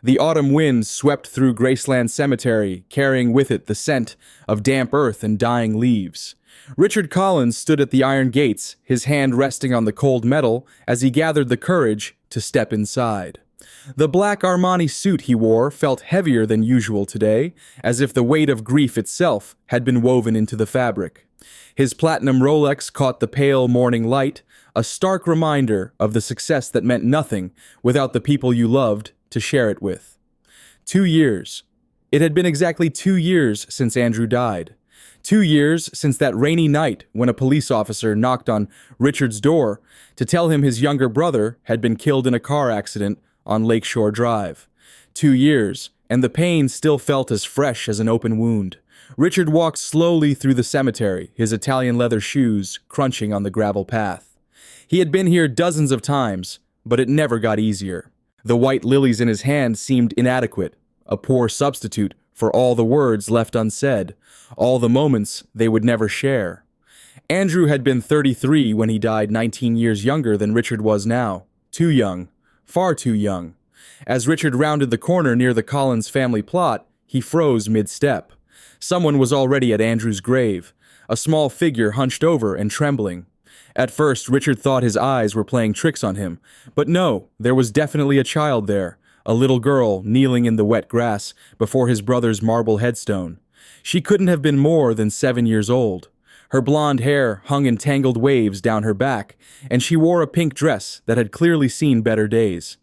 The autumn wind swept through Graceland Cemetery, carrying with it the scent of damp earth and dying leaves. Richard Collins stood at the iron gates, his hand resting on the cold metal as he gathered the courage to step inside. The black Armani suit he wore felt heavier than usual today, as if the weight of grief itself had been woven into the fabric. His platinum Rolex caught the pale morning light, a stark reminder of the success that meant nothing without the people you loved to share it with. 2 years. It had been exactly 2 years since Andrew died. 2 years since that rainy night when a police officer knocked on Richard's door to tell him his younger brother had been killed in a car accident on Lakeshore Drive. 2 years, and the pain still felt as fresh as an open wound. Richard walked slowly through the cemetery, his Italian leather shoes crunching on the gravel path. He had been here dozens of times, but it never got easier. The white lilies in his hand seemed inadequate, a poor substitute for all the words left unsaid, all the moments they would never share. Andrew had been 33 when he died, 19 years younger than Richard was now. Too young. Far too young. As Richard rounded the corner near the Collins family plot, he froze mid-step. Someone was already at Andrew's grave, a small figure hunched over and trembling. At first, Richard thought his eyes were playing tricks on him, but no, there was definitely a child there, a little girl kneeling in the wet grass before his brother's marble headstone. She couldn't have been more than 7 years old. Her blonde hair hung in tangled waves down her back, and she wore a pink dress that had clearly seen better days.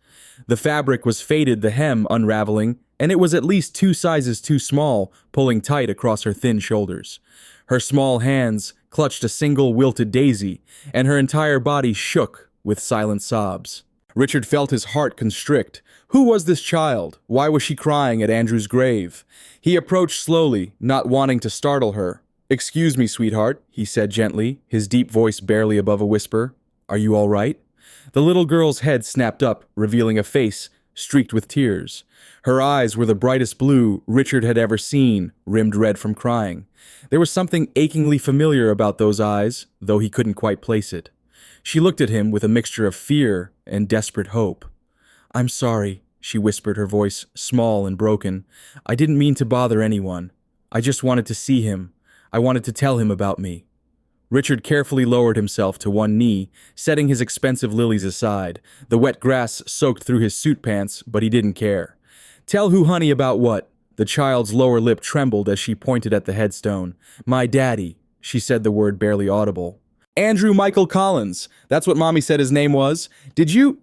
The fabric was faded, the hem unraveling, and it was at least 2 sizes too small, pulling tight across her thin shoulders. Her small hands clutched a single wilted daisy, and her entire body shook with silent sobs. Richard felt his heart constrict. Who was this child? Why was she crying at Andrew's grave? He approached slowly, not wanting to startle her. "Excuse me, sweetheart," he said gently, his deep voice barely above a whisper. "Are you all right?" The little girl's head snapped up, revealing a face streaked with tears. Her eyes were the brightest blue Richard had ever seen, rimmed red from crying. There was something achingly familiar about those eyes, though he couldn't quite place it. She looked at him with a mixture of fear and desperate hope. "I'm sorry," she whispered, her voice small and broken. "I didn't mean to bother anyone. I just wanted to see him. I wanted to tell him about me." Richard carefully lowered himself to one knee, setting his expensive lilies aside. The wet grass soaked through his suit pants, but he didn't care. "Tell who, honey, about what?" The child's lower lip trembled as she pointed at the headstone. "My daddy," she said, the word barely audible. "Andrew Michael Collins. That's what Mommy said his name was. Did you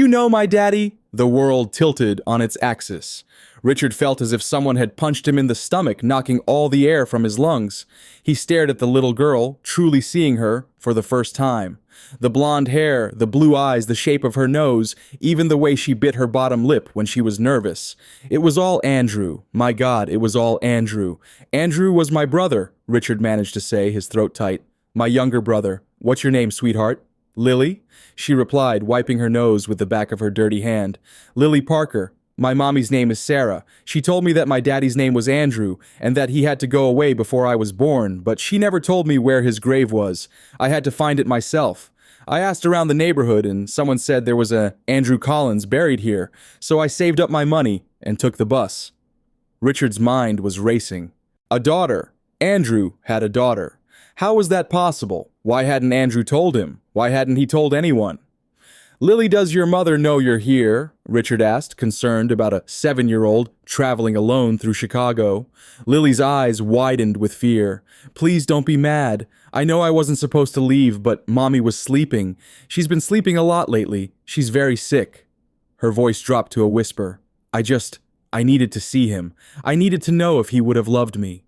know my daddy?" The world tilted on its axis. Richard felt as if someone had punched him in the stomach, knocking all the air from his lungs. He stared at the little girl, truly seeing her for the first time. The blonde hair, the blue eyes, the shape of her nose, even the way she bit her bottom lip when she was nervous. It was all Andrew. My God, it was all Andrew. "Andrew was my brother," Richard managed to say, his throat tight. "My younger brother. What's your name, sweetheart?" "Lily?" she replied, wiping her nose with the back of her dirty hand. "Lily Parker. My mommy's name is Sarah. She told me that my daddy's name was Andrew, and that he had to go away before I was born, but she never told me where his grave was. I had to find it myself. I asked around the neighborhood, and someone said there was a Andrew Collins buried here, so I saved up my money and took the bus." Richard's mind was racing. A daughter. Andrew had a daughter. How was that possible? Why hadn't Andrew told him? Why hadn't he told anyone? "Lily, does your mother know you're here?" Richard asked, concerned about a 7-year-old traveling alone through Chicago. Lily's eyes widened with fear. "Please don't be mad. I know I wasn't supposed to leave, but Mommy was sleeping. She's been sleeping a lot lately. She's very sick." Her voice dropped to a whisper. I needed to see him. I needed to know if he would have loved me."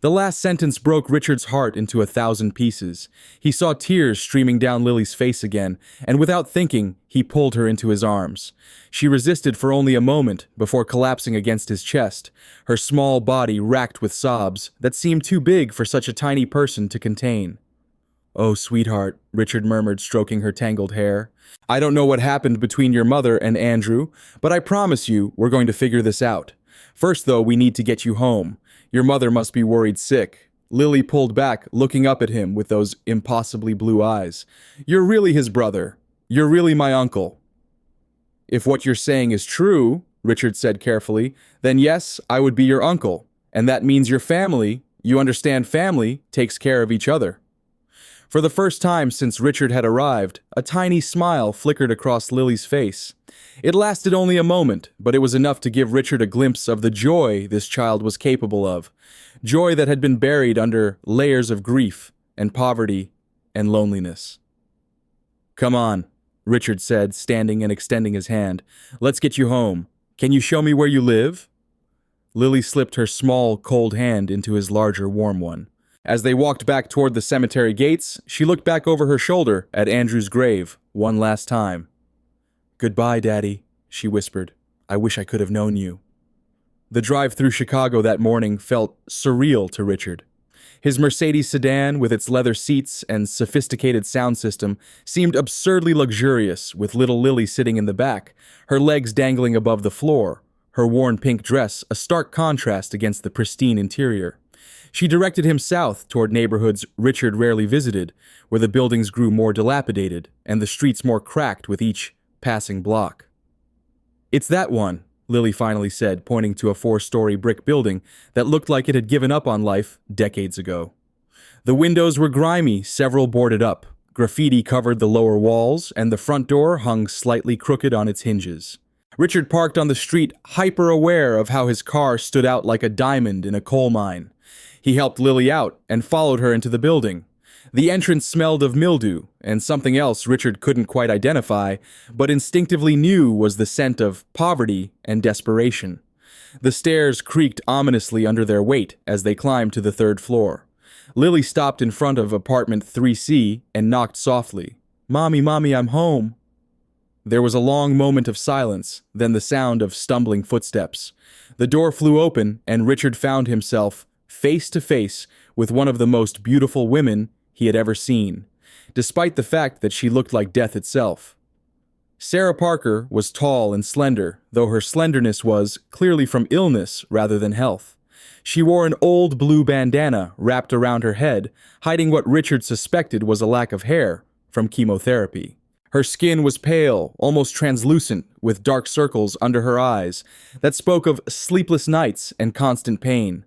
The last sentence broke Richard's heart into 1,000 pieces. He saw tears streaming down Lily's face again, and without thinking, he pulled her into his arms. She resisted for only a moment before collapsing against his chest, her small body racked with sobs that seemed too big for such a tiny person to contain. "Oh, sweetheart," Richard murmured, stroking her tangled hair. "I don't know what happened between your mother and Andrew, but I promise you we're going to figure this out. First, though, we need to get you home. Your mother must be worried sick." Lily pulled back, looking up at him with those impossibly blue eyes. "You're really his brother. You're really my uncle." "If what you're saying is true," Richard said carefully, then yes, I would be your uncle. And that means your family, you understand family, takes care of each other. For the first time since Richard had arrived, a tiny smile flickered across Lily's face. It lasted only a moment, but it was enough to give Richard a glimpse of the joy this child was capable of. Joy that had been buried under layers of grief and poverty and loneliness. Come on, Richard said, standing and extending his hand. Let's get you home. Can you show me where you live? Lily slipped her small, cold hand into his larger, warm one. As they walked back toward the cemetery gates, she looked back over her shoulder at Andrew's grave one last time. Goodbye, Daddy, she whispered. I wish I could have known you. The drive through Chicago that morning felt surreal to Richard. His Mercedes sedan, with its leather seats and sophisticated sound system, seemed absurdly luxurious, with little Lily sitting in the back, her legs dangling above the floor, her worn pink dress a stark contrast against the pristine interior. She directed him south toward neighborhoods Richard rarely visited, where the buildings grew more dilapidated and the streets more cracked with each passing block. It's that one, Lily finally said, pointing to a 4-story brick building that looked like it had given up on life decades ago. The windows were grimy, several boarded up. Graffiti covered the lower walls, and the front door hung slightly crooked on its hinges. Richard parked on the street, hyper-aware of how his car stood out like a diamond in a coal mine. He helped Lily out and followed her into the building. The entrance smelled of mildew and something else Richard couldn't quite identify, but instinctively knew was the scent of poverty and desperation. The stairs creaked ominously under their weight as they climbed to the 3rd floor. Lily stopped in front of apartment 3C and knocked softly. Mommy, I'm home. There was a long moment of silence, then the sound of stumbling footsteps. The door flew open, and Richard found himself face to face with one of the most beautiful women he had ever seen, despite the fact that she looked like death itself. Sarah Parker was tall and slender, though her slenderness was clearly from illness rather than health. She wore an old blue bandana wrapped around her head, hiding what Richard suspected was a lack of hair from chemotherapy. Her skin was pale, almost translucent, with dark circles under her eyes that spoke of sleepless nights and constant pain.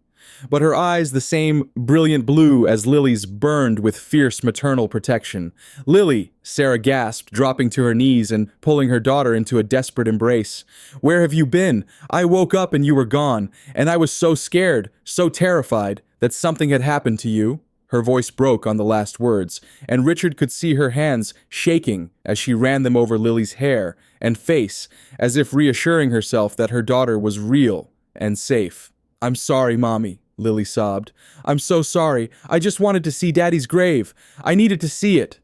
But her eyes, the same brilliant blue as Lily's, burned with fierce maternal protection. Lily, Sarah gasped, dropping to her knees and pulling her daughter into a desperate embrace. Where have you been? I woke up and you were gone, and I was so scared, so terrified, that something had happened to you. Her voice broke on the last words, and Richard could see her hands shaking as she ran them over Lily's hair and face, as if reassuring herself that her daughter was real and safe. I'm sorry, Mommy, Lily sobbed. I'm so sorry. I just wanted to see Daddy's grave. I needed to see it.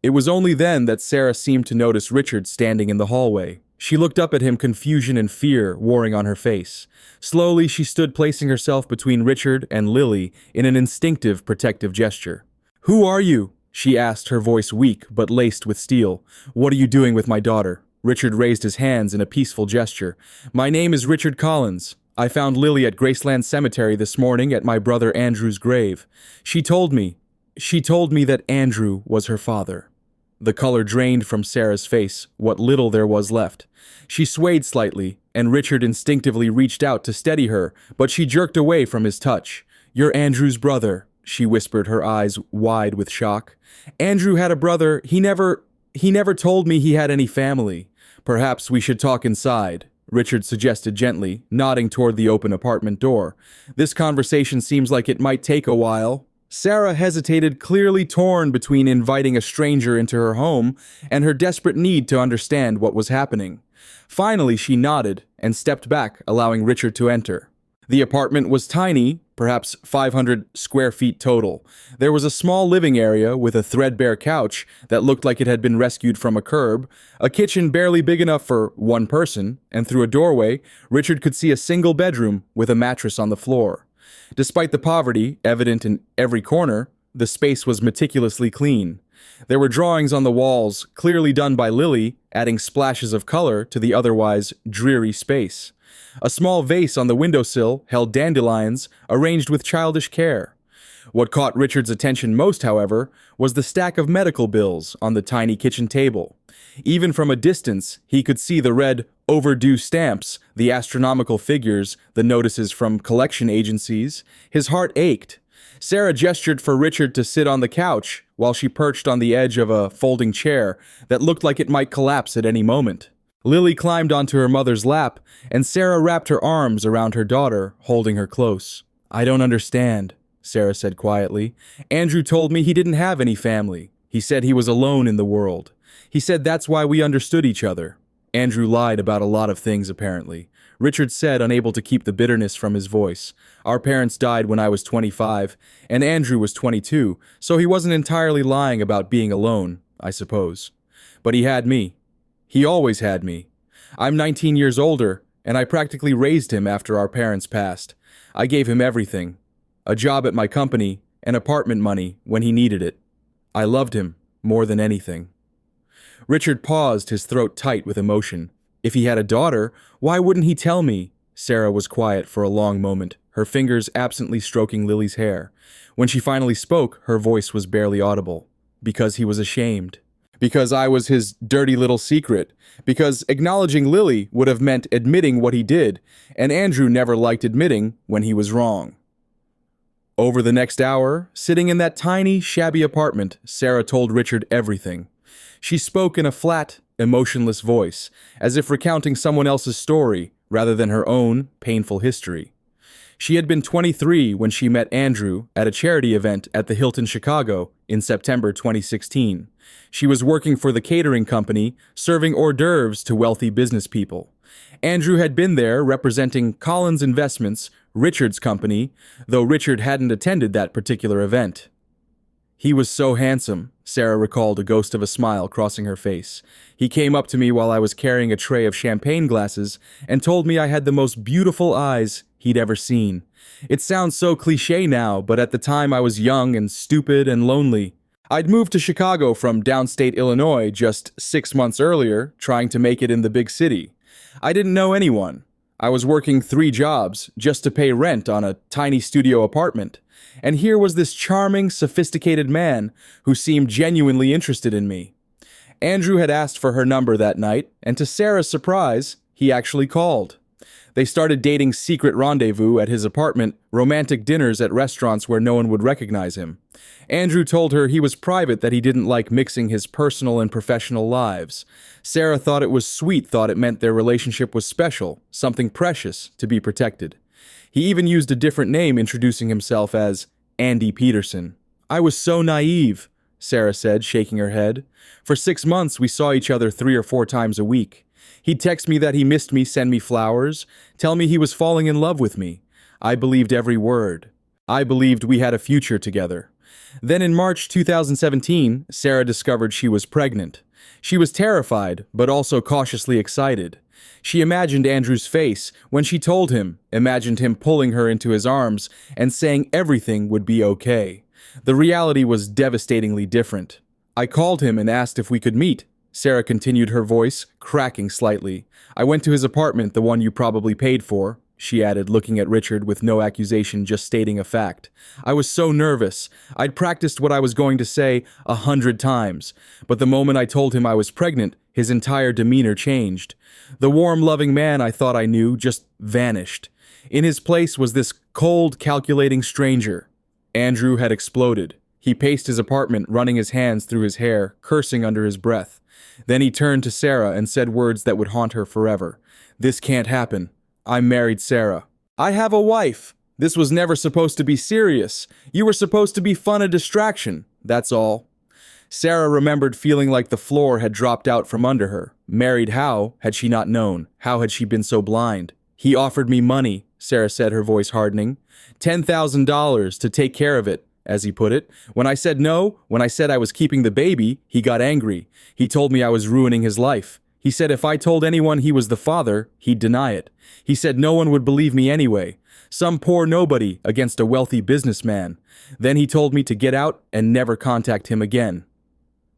It was only then that Sarah seemed to notice Richard standing in the hallway. She looked up at him, confusion and fear warring on her face. Slowly, she stood placing herself between Richard and Lily in an instinctive protective gesture. Who are you? She asked, her voice weak but laced with steel. What are you doing with my daughter? Richard raised his hands in a peaceful gesture. My name is Richard Collins. I found Lily at Graceland Cemetery this morning at my brother Andrew's grave. She told me that Andrew was her father. The color drained from Sarah's face, what little there was left. She swayed slightly, and Richard instinctively reached out to steady her, but she jerked away from his touch. You're Andrew's brother, she whispered, her eyes wide with shock. Andrew had a brother. He never told me he had any family. Perhaps we should talk inside, Richard suggested gently, nodding toward the open apartment door. This conversation seems like it might take a while. Sarah hesitated, clearly torn between inviting a stranger into her home and her desperate need to understand what was happening. Finally, she nodded and stepped back, allowing Richard to enter. The apartment was tiny, perhaps 500 square feet total. There was a small living area with a threadbare couch that looked like it had been rescued from a curb, a kitchen barely big enough for one person, and through a doorway, Richard could see a single bedroom with a mattress on the floor. Despite the poverty evident in every corner, the space was meticulously clean. There were drawings on the walls, clearly done by Lily, adding splashes of color to the otherwise dreary space. A small vase on the windowsill held dandelions, arranged with childish care. What caught Richard's attention most, however, was the stack of medical bills on the tiny kitchen table. Even from a distance, he could see the red overdue stamps, the astronomical figures, the notices from collection agencies. His heart ached. Sarah gestured for Richard to sit on the couch while she perched on the edge of a folding chair that looked like it might collapse at any moment. Lily climbed onto her mother's lap, and Sarah wrapped her arms around her daughter, holding her close. "I don't understand," Sarah said quietly. "Andrew told me he didn't have any family. He said he was alone in the world. He said that's why we understood each other." Andrew lied about a lot of things, apparently. Richard said, unable to keep the bitterness from his voice. "Our parents died when I was 25, and Andrew was 22, so he wasn't entirely lying about being alone, I suppose. But he had me. He always had me. I'm 19 years older, and I practically raised him after our parents passed. I gave him everything. A job at my company, and apartment money when he needed it. I loved him more than anything." Richard paused, his throat tight with emotion. If he had a daughter, why wouldn't he tell me? Sarah was quiet for a long moment, her fingers absently stroking Lily's hair. When she finally spoke, her voice was barely audible. Because he was ashamed. Because I was his dirty little secret. Because acknowledging Lily would have meant admitting what he did, and Andrew never liked admitting when he was wrong. Over the next hour, sitting in that tiny, shabby apartment, Sarah told Richard everything. She spoke in a flat, emotionless voice, as if recounting someone else's story rather than her own painful history. She had been 23 when she met Andrew at a charity event at the Hilton Chicago in September 2016. She was working for the catering company, serving hors d'oeuvres to wealthy business people. Andrew had been there representing Collins Investments, Richard's company, though Richard hadn't attended that particular event. "He was so handsome," Sarah recalled, a ghost of a smile crossing her face. "He came up to me while I was carrying a tray of champagne glasses and told me I had the most beautiful eyes he'd ever seen. It sounds so cliché now, but at the time I was young and stupid and lonely. I'd moved to Chicago from downstate Illinois just 6 months earlier, trying to make it in the big city. I didn't know anyone. I was working 3 jobs just to pay rent on a tiny studio apartment. And here was this charming, sophisticated man who seemed genuinely interested in me. Andrew had asked for her number that night, and to Sarah's surprise, he actually called. They started dating secret rendezvous at his apartment, romantic dinners at restaurants where no one would recognize him. Andrew told her he was private, that he didn't like mixing his personal and professional lives. Sarah thought it was sweet, thought it meant their relationship was special, something precious to be protected. He even used a different name, introducing himself as Andy Peterson. "I was so naive," Sarah said, shaking her head. "For 6 months, we saw each other 3 or 4 times a week. He'd text me that he missed me, send me flowers, tell me he was falling in love with me. I believed every word. I believed we had a future together." Then in March 2017, Sarah discovered she was pregnant. She was terrified, but also cautiously excited. She imagined Andrew's face when she told him, imagined him pulling her into his arms and saying everything would be okay. The reality was devastatingly different. "I called him and asked if we could meet," Sarah continued, her voice cracking slightly. "I went to his apartment, the one you probably paid for," she added, looking at Richard with no accusation, just stating a fact. "I was so nervous. I'd practiced what I was going to say 100 times. But the moment I told him I was pregnant, his entire demeanor changed. The warm, loving man I thought I knew just vanished. In his place was this cold, calculating stranger." Andrew had exploded. He paced his apartment, running his hands through his hair, cursing under his breath. Then he turned to Sarah and said words that would haunt her forever. "This can't happen. I'm married, Sarah. I have a wife. This was never supposed to be serious. You were supposed to be fun, a distraction. That's all." Sarah remembered feeling like the floor had dropped out from under her. Married how had she not known? How had she been so blind? "He offered me money," Sarah said, her voice hardening. $10,000 to take care of it, as he put it. When I said no, when I said I was keeping the baby, he got angry. He told me I was ruining his life. He said if I told anyone he was the father, he'd deny it. He said no one would believe me anyway. Some poor nobody against a wealthy businessman. Then he told me to get out and never contact him again.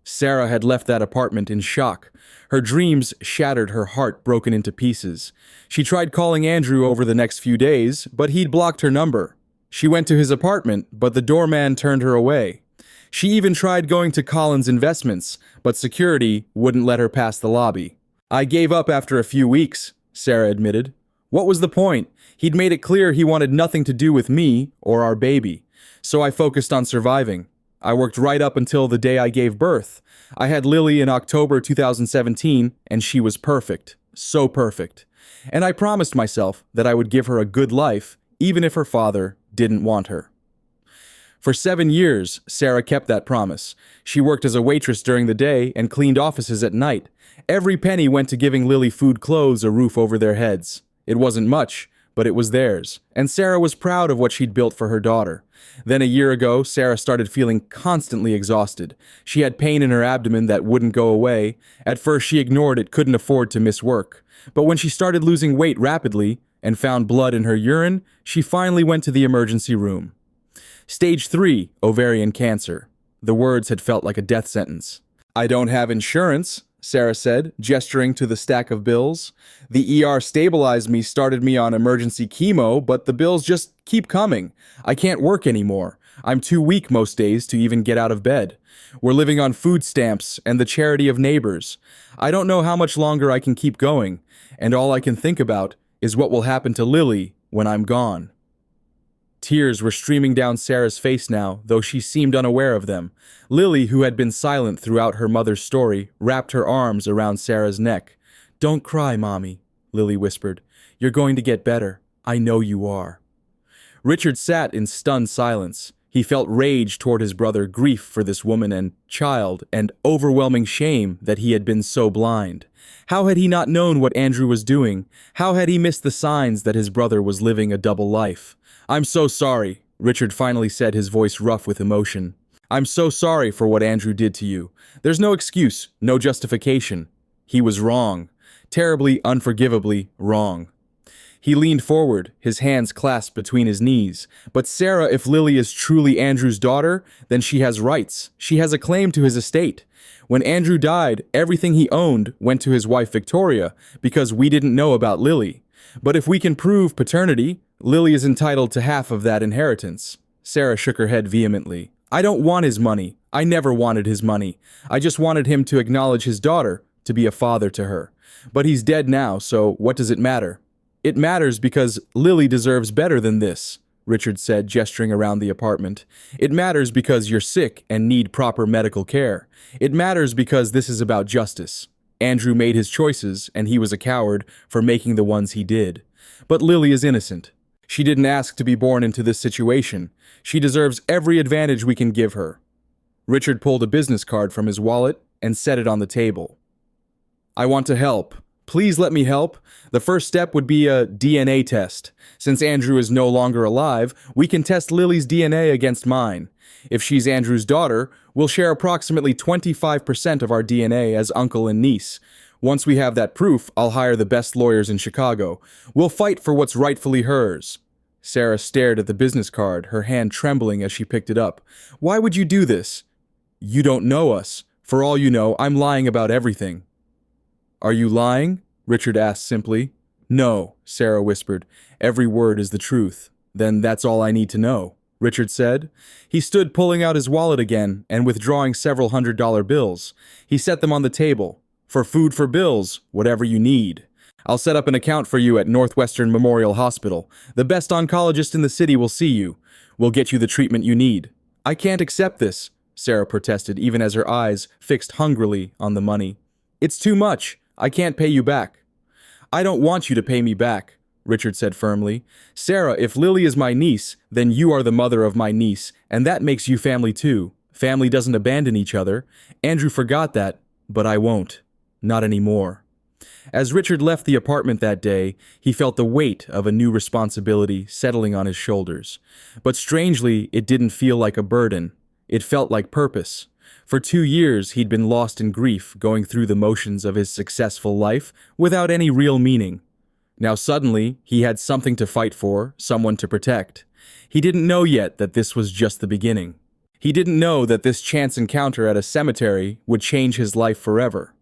Sarah had left that apartment in shock. Her dreams shattered, her heart broken into pieces. She tried calling Andrew over the next few days, but he'd blocked her number. She went to his apartment, but the doorman turned her away. She even tried going to Collins Investments, but security wouldn't let her pass the lobby. I gave up after a few weeks, Sarah admitted. What was the point? He'd made it clear he wanted nothing to do with me or our baby. So I focused on surviving. I worked right up until the day I gave birth. I had Lily in October 2017, and she was perfect. So perfect. And I promised myself that I would give her a good life, even if her father didn't want her. For 7 years, Sarah kept that promise. She worked as a waitress during the day and cleaned offices at night. Every penny went to giving Lily food, clothes, a roof over their heads. It wasn't much, but it was theirs, and Sarah was proud of what she'd built for her daughter. Then a year ago, Sarah started feeling constantly exhausted. She had pain in her abdomen that wouldn't go away. At first, she ignored it, couldn't afford to miss work. But when she started losing weight rapidly and found blood in her urine, she finally went to the emergency room. Stage 3, ovarian cancer. The words had felt like a death sentence. I don't have insurance, Sarah said, gesturing to the stack of bills. The ER stabilized me, started me on emergency chemo, but the bills just keep coming. I can't work anymore. I'm too weak most days to even get out of bed. We're living on food stamps and the charity of neighbors. I don't know how much longer I can keep going, and all I can think about is what will happen to Lily when I'm gone. Tears were streaming down Sarah's face now, though she seemed unaware of them. Lily, who had been silent throughout her mother's story, wrapped her arms around Sarah's neck. "Don't cry, Mommy," Lily whispered. "You're going to get better. I know you are." Richard sat in stunned silence. He felt rage toward his brother, grief for this woman and child, and overwhelming shame that he had been so blind. How had he not known what Andrew was doing? How had he missed the signs that his brother was living a double life? "I'm so sorry," Richard finally said, his voice rough with emotion. "I'm so sorry for what Andrew did to you. There's no excuse, no justification. He was wrong. Terribly, unforgivably wrong." He leaned forward, his hands clasped between his knees. "But Sarah, if Lily is truly Andrew's daughter, then she has rights. She has a claim to his estate. When Andrew died, everything he owned went to his wife Victoria, because we didn't know about Lily. But if we can prove paternity, Lily is entitled to half of that inheritance." Sarah shook her head vehemently. "I don't want his money. I never wanted his money. I just wanted him to acknowledge his daughter, to be a father to her. But he's dead now, so what does it matter?" "It matters because Lily deserves better than this," Richard said, gesturing around the apartment. "It matters because you're sick and need proper medical care. It matters because this is about justice. Andrew made his choices, and he was a coward for making the ones he did. But Lily is innocent. She didn't ask to be born into this situation. She deserves every advantage we can give her." Richard pulled a business card from his wallet and set it on the table. "I want to help. Please let me help. The first step would be a DNA test. Since Andrew is no longer alive, we can test Lily's DNA against mine. If she's Andrew's daughter, we'll share approximately 25% of our DNA as uncle and niece. Once we have that proof, I'll hire the best lawyers in Chicago. We'll fight for what's rightfully hers." Sarah stared at the business card, her hand trembling as she picked it up. "Why would you do this?" "You don't know us. For all you know, I'm lying about everything." "Are you lying?" Richard asked simply. "No," Sarah whispered. "Every word is the truth." "Then that's all I need to know," Richard said. He stood, pulling out his wallet again and withdrawing several $100 bills. He set them on the table. "For food, for bills, whatever you need. I'll set up an account for you at Northwestern Memorial Hospital. The best oncologist in the city will see you. We'll get you the treatment you need." "I can't accept this," Sarah protested, even as her eyes fixed hungrily on the money. "It's too much. I can't pay you back." "I don't want you to pay me back," Richard said firmly. "Sarah, if Lily is my niece, then you are the mother of my niece, and that makes you family too. Family doesn't abandon each other. Andrew forgot that, but I won't. Not anymore." As Richard left the apartment that day, he felt the weight of a new responsibility settling on his shoulders. But strangely, it didn't feel like a burden. It felt like purpose. For 2 years, he'd been lost in grief, going through the motions of his successful life without any real meaning. Now suddenly, he had something to fight for, someone to protect. He didn't know yet that this was just the beginning. He didn't know that this chance encounter at a cemetery would change his life forever.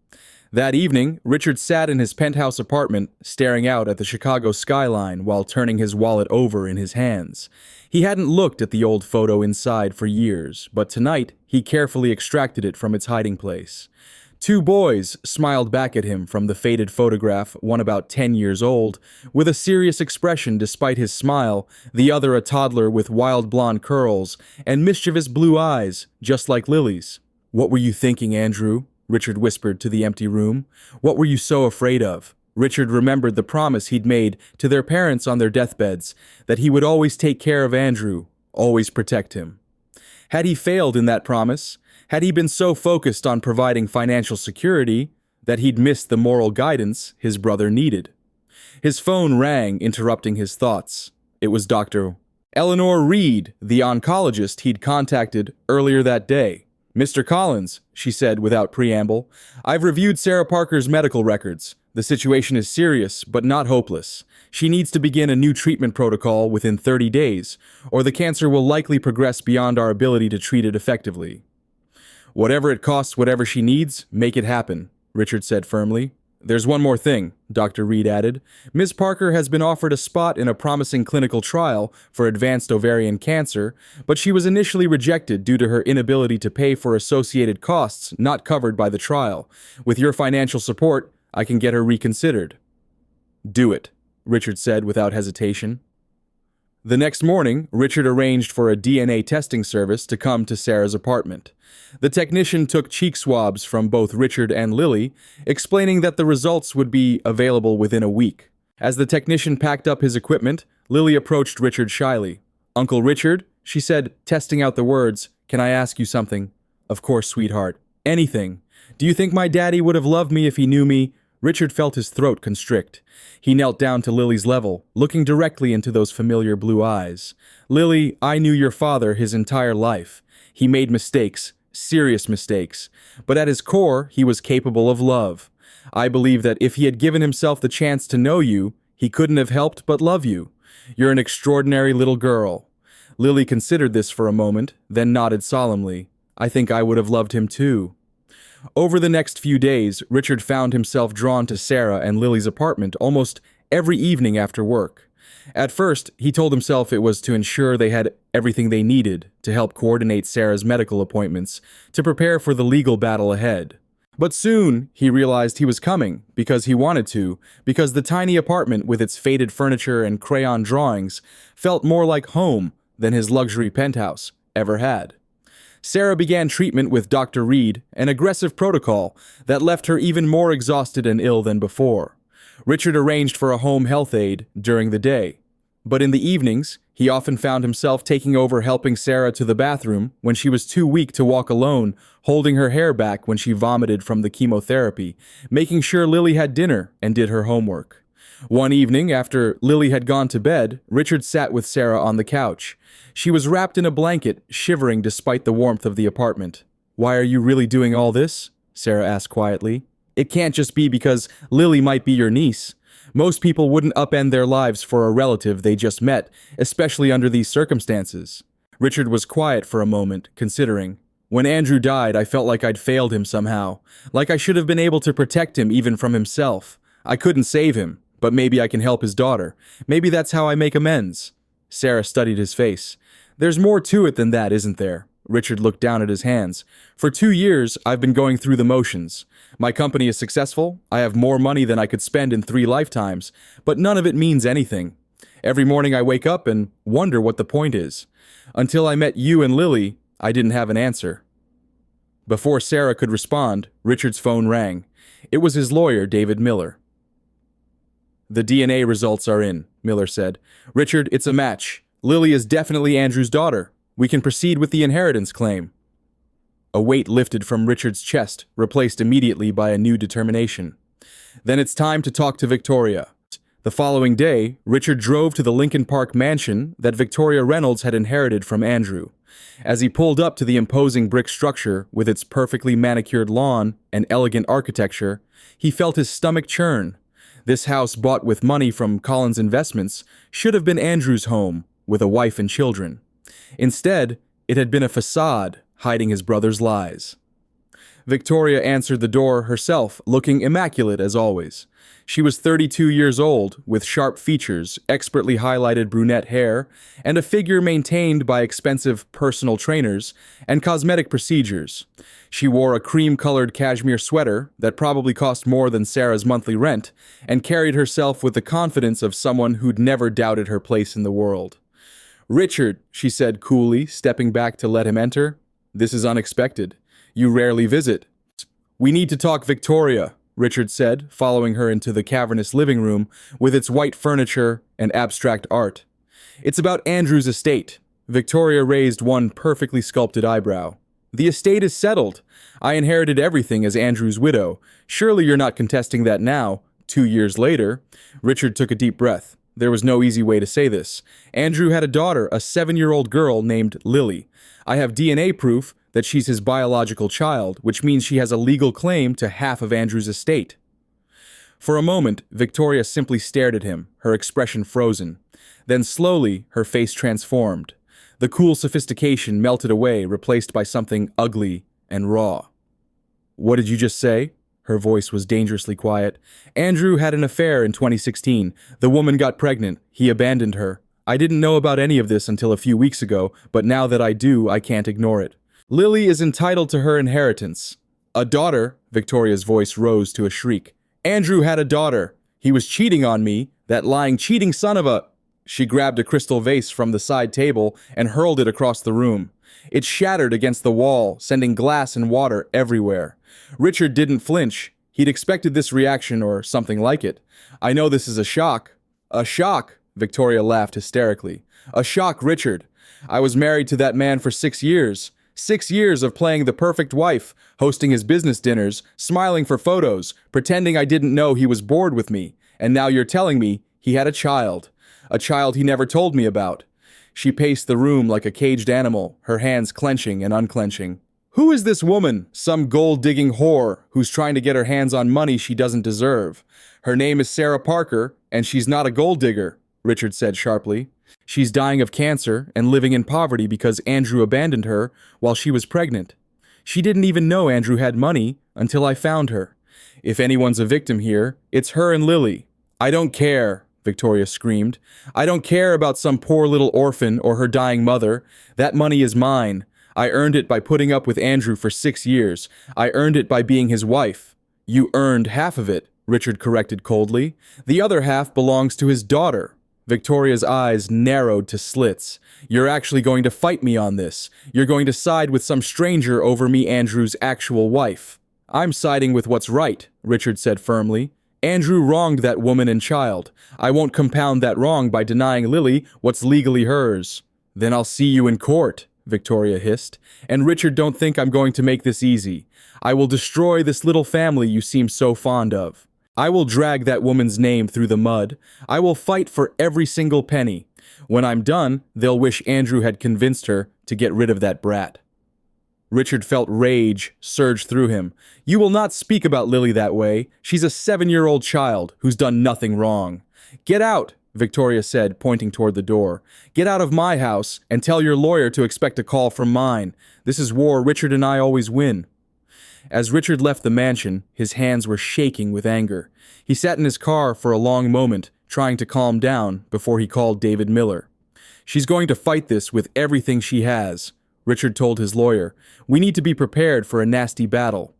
That evening, Richard sat in his penthouse apartment, staring out at the Chicago skyline while turning his wallet over in his hands. He hadn't looked at the old photo inside for years, but tonight he carefully extracted it from its hiding place. Two boys smiled back at him from the faded photograph, one about 10 years old, with a serious expression despite his smile, the other a toddler with wild blonde curls and mischievous blue eyes, just like Lily's. "What were you thinking, Andrew?" Richard whispered to the empty room. "What were you so afraid of?" Richard remembered the promise he'd made to their parents on their deathbeds, that he would always take care of Andrew, always protect him. Had he failed in that promise? Had he been so focused on providing financial security that he'd missed the moral guidance his brother needed? His phone rang, interrupting his thoughts. It was Dr. Eleanor Reed, the oncologist he'd contacted earlier that day. "Mr. Collins," she said without preamble, "I've reviewed Sarah Parker's medical records. The situation is serious, but not hopeless. She needs to begin a new treatment protocol within 30 days, or the cancer will likely progress beyond our ability to treat it effectively." "Whatever it costs, whatever she needs, make it happen," Richard said firmly. "There's one more thing," Dr. Reed added. "Ms. Parker has been offered a spot in a promising clinical trial for advanced ovarian cancer, but she was initially rejected due to her inability to pay for associated costs not covered by the trial. With your financial support, I can get her reconsidered." "Do it," Richard said without hesitation. The next morning, Richard arranged for a DNA testing service to come to Sarah's apartment. The technician took cheek swabs from both Richard and Lily, explaining that the results would be available within a week. As the technician packed up his equipment, Lily approached Richard shyly. "Uncle Richard," she said, testing out the words, "can I ask you something?" "Of course, sweetheart. Anything. Do you think my daddy would have loved me if he knew me?" Richard felt his throat constrict. He knelt down to Lily's level, looking directly into those familiar blue eyes. "Lily, I knew your father his entire life. He made mistakes, serious mistakes, but at his core, he was capable of love. I believe that if he had given himself the chance to know you, he couldn't have helped but love you. You're an extraordinary little girl." Lily considered this for a moment, then nodded solemnly. "I think I would have loved him too." Over the next few days, Richard found himself drawn to Sarah and Lily's apartment almost every evening after work. At first, he told himself it was to ensure they had everything they needed to help coordinate Sarah's medical appointments, to prepare for the legal battle ahead. But soon, he realized he was coming, because he wanted to, because the tiny apartment with its faded furniture and crayon drawings felt more like home than his luxury penthouse ever had. Sarah began treatment with Dr. Reed, an aggressive protocol that left her even more exhausted and ill than before. Richard arranged for a home health aide during the day. But in the evenings, he often found himself taking over helping Sarah to the bathroom when she was too weak to walk alone, holding her hair back when she vomited from the chemotherapy, making sure Lily had dinner and did her homework. One evening, after Lily had gone to bed, Richard sat with Sarah on the couch. She was wrapped in a blanket, shivering despite the warmth of the apartment. "Why are you really doing all this?" Sarah asked quietly. "It can't just be because Lily might be your niece. Most people wouldn't upend their lives for a relative they just met, especially under these circumstances." Richard was quiet for a moment, considering. "When Andrew died, I felt like I'd failed him somehow, like I should have been able to protect him even from himself. I couldn't save him, but maybe I can help his daughter. Maybe that's how I make amends." Sarah studied his face. "There's more to it than that, isn't there?" Richard looked down at his hands. "For 2 years, I've been going through the motions. My company is successful, I have more money than I could spend in 3 lifetimes, but none of it means anything. Every morning I wake up and wonder what the point is. Until I met you and Lily, I didn't have an answer." Before Sarah could respond, Richard's phone rang. It was his lawyer, David Miller. "The DNA results are in," Miller said. "Richard, it's a match. Lily is definitely Andrew's daughter. We can proceed with the inheritance claim." A weight lifted from Richard's chest, replaced immediately by a new determination. "Then it's time to talk to Victoria." The following day, Richard drove to the Lincoln Park mansion that Victoria Reynolds had inherited from Andrew. As he pulled up to the imposing brick structure with its perfectly manicured lawn and elegant architecture, he felt his stomach churn. This house, bought with money from Collins' investments, should have been Andrew's home, with a wife and children. Instead, it had been a facade hiding his brother's lies. Victoria answered the door herself, looking immaculate as always. She was 32 years old, with sharp features, expertly highlighted brunette hair, and a figure maintained by expensive personal trainers and cosmetic procedures. She wore a cream-colored cashmere sweater that probably cost more than Sarah's monthly rent, and carried herself with the confidence of someone who'd never doubted her place in the world. "Richard," she said coolly, stepping back to let him enter, "this is unexpected. You rarely visit." "We need to talk, Victoria," Richard said, following her into the cavernous living room with its white furniture and abstract art. "It's about Andrew's estate." Victoria raised one perfectly sculpted eyebrow. "The estate is settled. I inherited everything as Andrew's widow. Surely you're not contesting that now, 2 years later." Richard took a deep breath. There was no easy way to say this. Andrew had a daughter, a 7-year-old girl named Lily. I have DNA proof that she's his biological child, which means she has a legal claim to half of Andrew's estate. For a moment, Victoria simply stared at him, her expression frozen. Then slowly, her face transformed. The cool sophistication melted away, replaced by something ugly and raw. "What did you just say?" Her voice was dangerously quiet. "Andrew had an affair in 2016. The woman got pregnant. He abandoned her. I didn't know about any of this until a few weeks ago, but now that I do, I can't ignore it. Lily is entitled to her inheritance." "A daughter?" Victoria's voice rose to a shriek. "Andrew had a daughter. He was cheating on me, that lying, cheating son of a—" She grabbed a crystal vase from the side table and hurled it across the room. It shattered against the wall, sending glass and water everywhere. Richard didn't flinch. He'd expected this reaction or something like it. "I know this is a shock." "A shock?" Victoria laughed hysterically. "A shock, Richard. I was married to that man for 6 years. 6 years of playing the perfect wife, hosting his business dinners, smiling for photos, pretending I didn't know he was bored with me. And now you're telling me he had a child he never told me about." She paced the room like a caged animal, her hands clenching and unclenching. "Who is this woman? Some gold-digging whore who's trying to get her hands on money she doesn't deserve. Her name is Sarah Parker, and she's not a gold digger," Richard said sharply. "She's dying of cancer and living in poverty because Andrew abandoned her while she was pregnant. She didn't even know Andrew had money until I found her. If anyone's a victim here, it's her and Lily." "I don't care," Victoria screamed. "I don't care about some poor little orphan or her dying mother. That money is mine. I earned it by putting up with Andrew for 6 years. I earned it by being his wife." "You earned half of it," Richard corrected coldly. "The other half belongs to his daughter." Victoria's eyes narrowed to slits. "You're actually going to fight me on this. You're going to side with some stranger over me, Andrew's actual wife." "I'm siding with what's right," Richard said firmly. "Andrew wronged that woman and child. I won't compound that wrong by denying Lily what's legally hers." "Then I'll see you in court," Victoria hissed. "And Richard, don't think I'm going to make this easy. I will destroy this little family you seem so fond of. I will drag that woman's name through the mud. I will fight for every single penny. When I'm done, they'll wish Andrew had convinced her to get rid of that brat." Richard felt rage surge through him. "You will not speak about Lily that way. She's a 7-year-old child who's done nothing wrong." "Get out," Victoria said, pointing toward the door. "Get out of my house and tell your lawyer to expect a call from mine. This is war Richard and I always win." As Richard left the mansion, his hands were shaking with anger. He sat in his car for a long moment, trying to calm down before he called David Miller. "She's going to fight this with everything she has," Richard told his lawyer. "We need to be prepared for a nasty battle."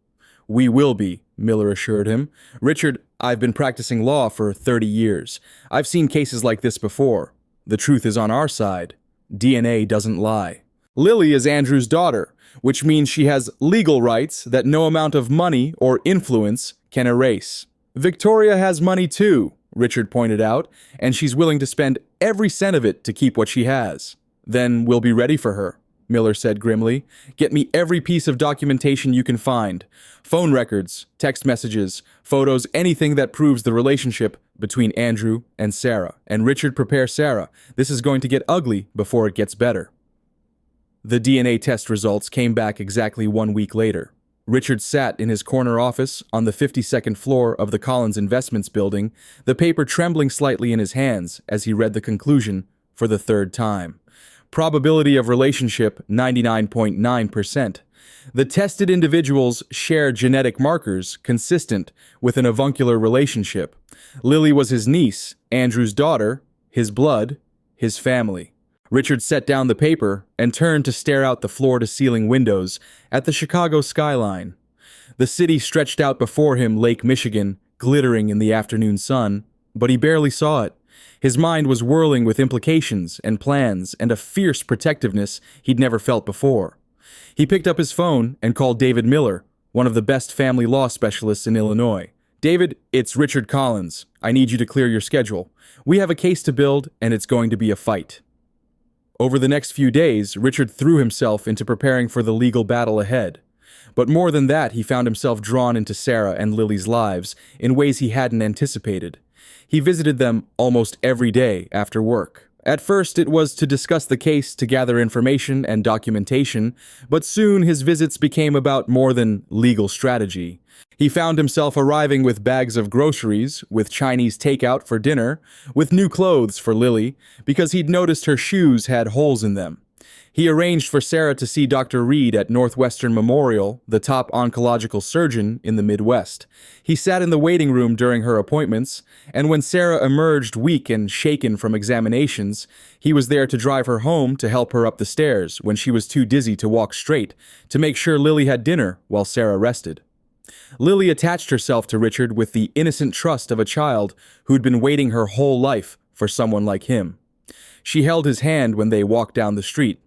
"We will be," Miller assured him. "Richard, I've been practicing law for 30 years. I've seen cases like this before. The truth is on our side. DNA doesn't lie. Lily is Andrew's daughter, which means she has legal rights that no amount of money or influence can erase. Victoria has money too," Richard pointed out, "and she's willing to spend every cent of it to keep what she has." "Then we'll be ready for her," Miller said grimly. "Get me every piece of documentation you can find. Phone records, text messages, photos, anything that proves the relationship between Andrew and Sarah. And Richard, prepare Sarah. This is going to get ugly before it gets better." The DNA test results came back exactly 1 week later. Richard sat in his corner office on the 52nd floor of the Collins Investments building, the paper trembling slightly in his hands as he read the conclusion for the 3rd time. Probability of relationship 99.9%. The tested individuals share genetic markers consistent with an avuncular relationship. Lily was his niece, Andrew's daughter, his blood, his family. Richard set down the paper and turned to stare out the floor-to-ceiling windows at the Chicago skyline. The city stretched out before him, Lake Michigan, glittering in the afternoon sun, but he barely saw it. His mind was whirling with implications and plans and a fierce protectiveness he'd never felt before. He picked up his phone and called David Miller, one of the best family law specialists in Illinois. "David, it's Richard Collins. I need you to clear your schedule. We have a case to build, and it's going to be a fight." Over the next few days, Richard threw himself into preparing for the legal battle ahead. But more than that, he found himself drawn into Sarah and Lily's lives in ways he hadn't anticipated. He visited them almost every day after work. At first, it was to discuss the case, to gather information and documentation, but soon his visits became about more than legal strategy. He found himself arriving with bags of groceries, with Chinese takeout for dinner, with new clothes for Lily, because he'd noticed her shoes had holes in them. He arranged for Sarah to see Dr. Reed at Northwestern Memorial, the top oncological surgeon in the Midwest. He sat in the waiting room during her appointments, and when Sarah emerged weak and shaken from examinations, he was there to drive her home to help her up the stairs when she was too dizzy to walk straight, to make sure Lily had dinner while Sarah rested. Lily attached herself to Richard with the innocent trust of a child who'd been waiting her whole life for someone like him. She held his hand when they walked down the street.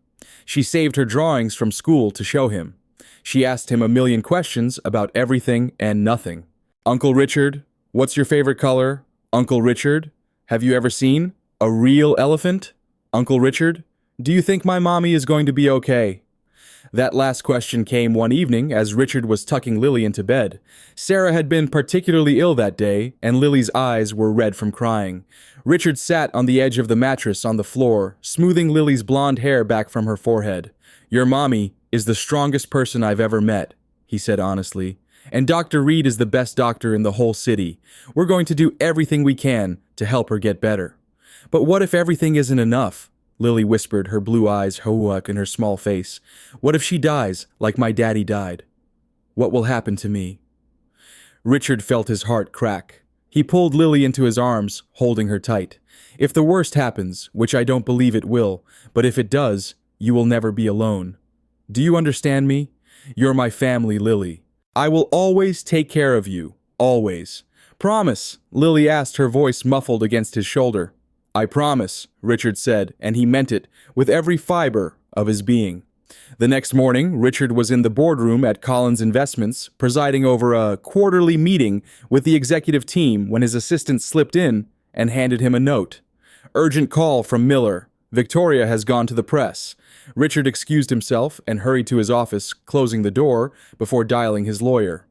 She saved her drawings from school to show him. She asked him a million questions about everything and nothing. "Uncle Richard, what's your favorite color? Uncle Richard, have you ever seen a real elephant? Uncle Richard, do you think my mommy is going to be okay?" That last question came one evening as Richard was tucking Lily into bed. Sarah had been particularly ill that day, and Lily's eyes were red from crying. Richard sat on the edge of the mattress on the floor, smoothing Lily's blonde hair back from her forehead. "Your mommy is the strongest person I've ever met," he said honestly. "And Dr. Reed is the best doctor in the whole city. We're going to do everything we can to help her get better." "But what if everything isn't enough?" Lily whispered, her blue eyes hoak in her small face. "What if she dies like my daddy died? What will happen to me?" Richard felt his heart crack. He pulled Lily into his arms, holding her tight. "If the worst happens, which I don't believe it will, but if it does, you will never be alone. Do you understand me? You're my family, Lily. I will always take care of you, always. Promise," Lily asked, her voice muffled against his shoulder. "I promise," Richard said, and he meant it with every fiber of his being. The next morning, Richard was in the boardroom at Collins Investments, presiding over a quarterly meeting with the executive team when his assistant slipped in and handed him a note. "Urgent call from Miller. Victoria has gone to the press." Richard excused himself and hurried to his office, closing the door before dialing his lawyer.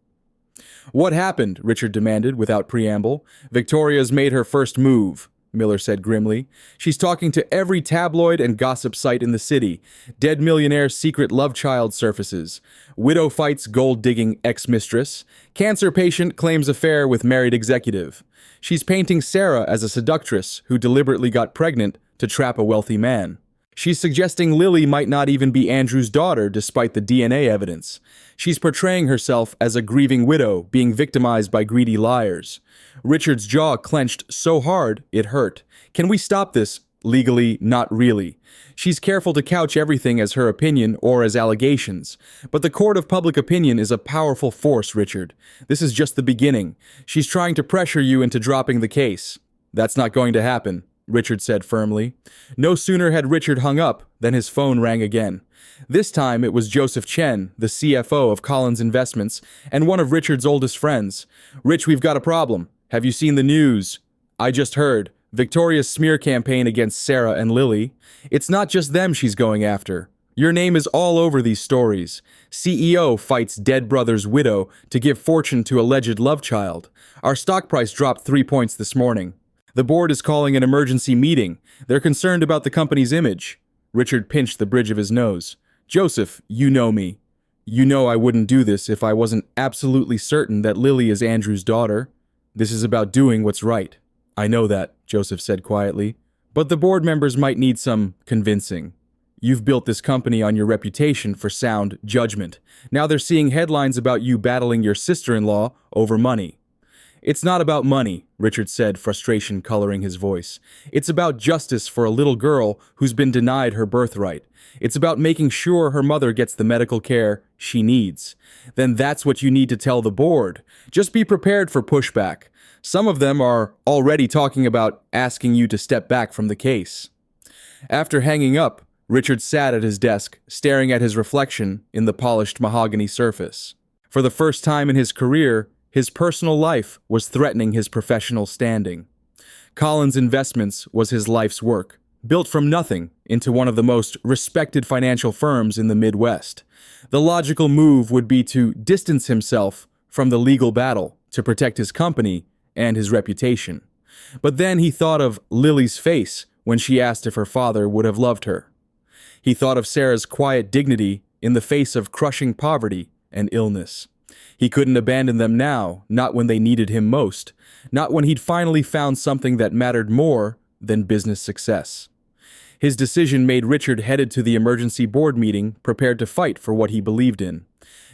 "What happened?" Richard demanded without preamble. "Victoria's made her first move," Miller said grimly. "She's talking to every tabloid and gossip site in the city. Dead millionaire's secret love child surfaces. Widow fights gold-digging ex-mistress. Cancer patient claims affair with married executive. She's painting Sarah as a seductress who deliberately got pregnant to trap a wealthy man. She's suggesting Lily might not even be Andrew's daughter despite the DNA evidence. She's portraying herself as a grieving widow being victimized by greedy liars." Richard's jaw clenched so hard it hurt. "Can we stop this? Legally, not really. She's careful to couch everything as her opinion or as allegations. But the court of public opinion is a powerful force, Richard. This is just the beginning. She's trying to pressure you into dropping the case." "That's not going to happen," Richard said firmly. No sooner had Richard hung up than his phone rang again. This time it was Joseph Chen, the CFO of Collins Investments, and one of Richard's oldest friends. "Rich, we've got a problem. Have you seen the news?" "I just heard. Victoria's smear campaign against Sarah and Lily. It's not just them she's going after. Your name is all over these stories. CEO fights dead brother's widow to give fortune to alleged love child. Our stock price dropped 3 points this morning. The board is calling an emergency meeting. They're concerned about the company's image." Richard pinched the bridge of his nose. "Joseph, you know me. You know I wouldn't do this if I wasn't absolutely certain that Lily is Andrew's daughter. This is about doing what's right." "I know that," Joseph said quietly. "But the board members might need some convincing." You've built this company on your reputation for sound judgment. Now they're seeing headlines about you battling your sister-in-law over money. It's not about money, Richard said, frustration coloring his voice. It's about justice for a little girl who's been denied her birthright. It's about making sure her mother gets the medical care she needs. Then that's what you need to tell the board. Just be prepared for pushback. Some of them are already talking about asking you to step back from the case. After hanging up, Richard sat at his desk, staring at his reflection in the polished mahogany surface. For the first time in his career, his personal life was threatening his professional standing. Collins Investments was his life's work, built from nothing into one of the most respected financial firms in the Midwest. The logical move would be to distance himself from the legal battle to protect his company and his reputation. But then he thought of Lily's face when she asked if her father would have loved her. He thought of Sarah's quiet dignity in the face of crushing poverty and illness. He couldn't abandon them now, not when they needed him most, not when he'd finally found something that mattered more than business success. His decision made Richard headed to the emergency board meeting, prepared to fight for what he believed in.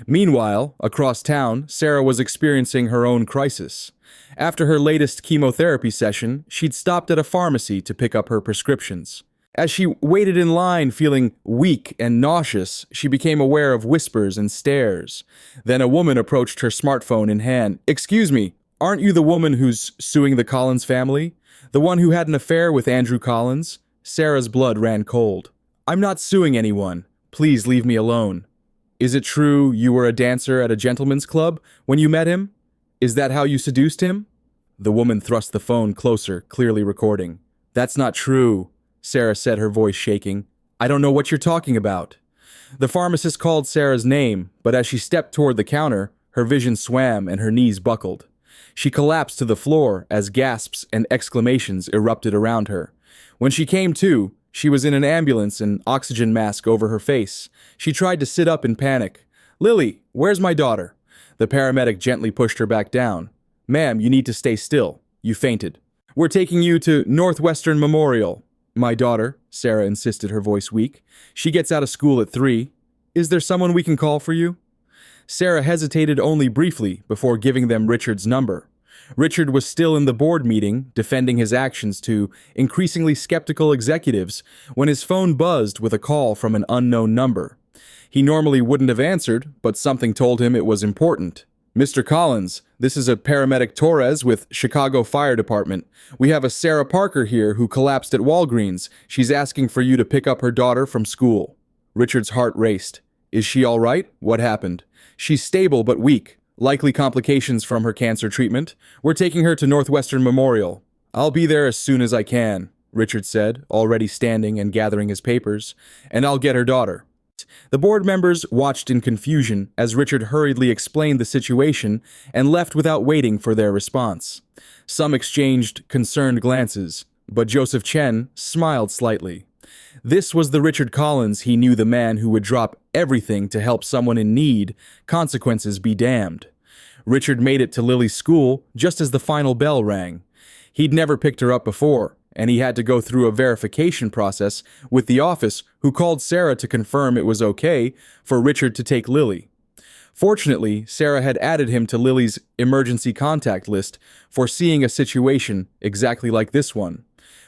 Meanwhile, across town, Sarah was experiencing her own crisis. After her latest chemotherapy session, she'd stopped at a pharmacy to pick up her prescriptions. As she waited in line feeling weak and nauseous, she became aware of whispers and stares. Then a woman approached her smartphone in hand. "Excuse me, aren't you the woman who's suing the Collins family? The one who had an affair with Andrew Collins?" Sarah's blood ran cold. "I'm not suing anyone. Please leave me alone." "Is it true you were a dancer at a gentleman's club when you met him? Is that how you seduced him?" The woman thrust the phone closer, clearly recording. "That's not true," Sarah said, her voice shaking. "I don't know what you're talking about." The pharmacist called Sarah's name, but as she stepped toward the counter, her vision swam and her knees buckled. She collapsed to the floor as gasps and exclamations erupted around her. When she came to, she was in an ambulance, an oxygen mask over her face. She tried to sit up in panic. "Lily, where's my daughter?" The paramedic gently pushed her back down. "Ma'am, you need to stay still. You fainted. We're taking you to Northwestern Memorial." "My daughter," Sarah insisted, her voice weak. "She gets out of school at 3. Is there someone we can call for you?" Sarah hesitated only briefly before giving them Richard's number. Richard was still in the board meeting, defending his actions to increasingly skeptical executives, when his phone buzzed with a call from an unknown number. He normally wouldn't have answered, but something told him it was important. "Mr. Collins, this is a paramedic Torres with Chicago Fire Department. We have a Sarah Parker here who collapsed at Walgreens. She's asking for you to pick up her daughter from school." Richard's heart raced. "Is she all right? What happened?" "She's stable but weak. Likely complications from her cancer treatment. We're taking her to Northwestern Memorial." "I'll be there as soon as I can," Richard said, already standing and gathering his papers. "And I'll get her daughter." The board members watched in confusion as Richard hurriedly explained the situation and left without waiting for their response. Some exchanged concerned glances, but Joseph Chen smiled slightly. This was the Richard Collins he knew, the man who would drop everything to help someone in need, consequences be damned. Richard made it to Lily's school just as the final bell rang. He'd never picked her up before, and he had to go through a verification process with the office, who called Sarah to confirm it was okay for Richard to take Lily. Fortunately, Sarah had added him to Lily's emergency contact list, foreseeing a situation exactly like this one.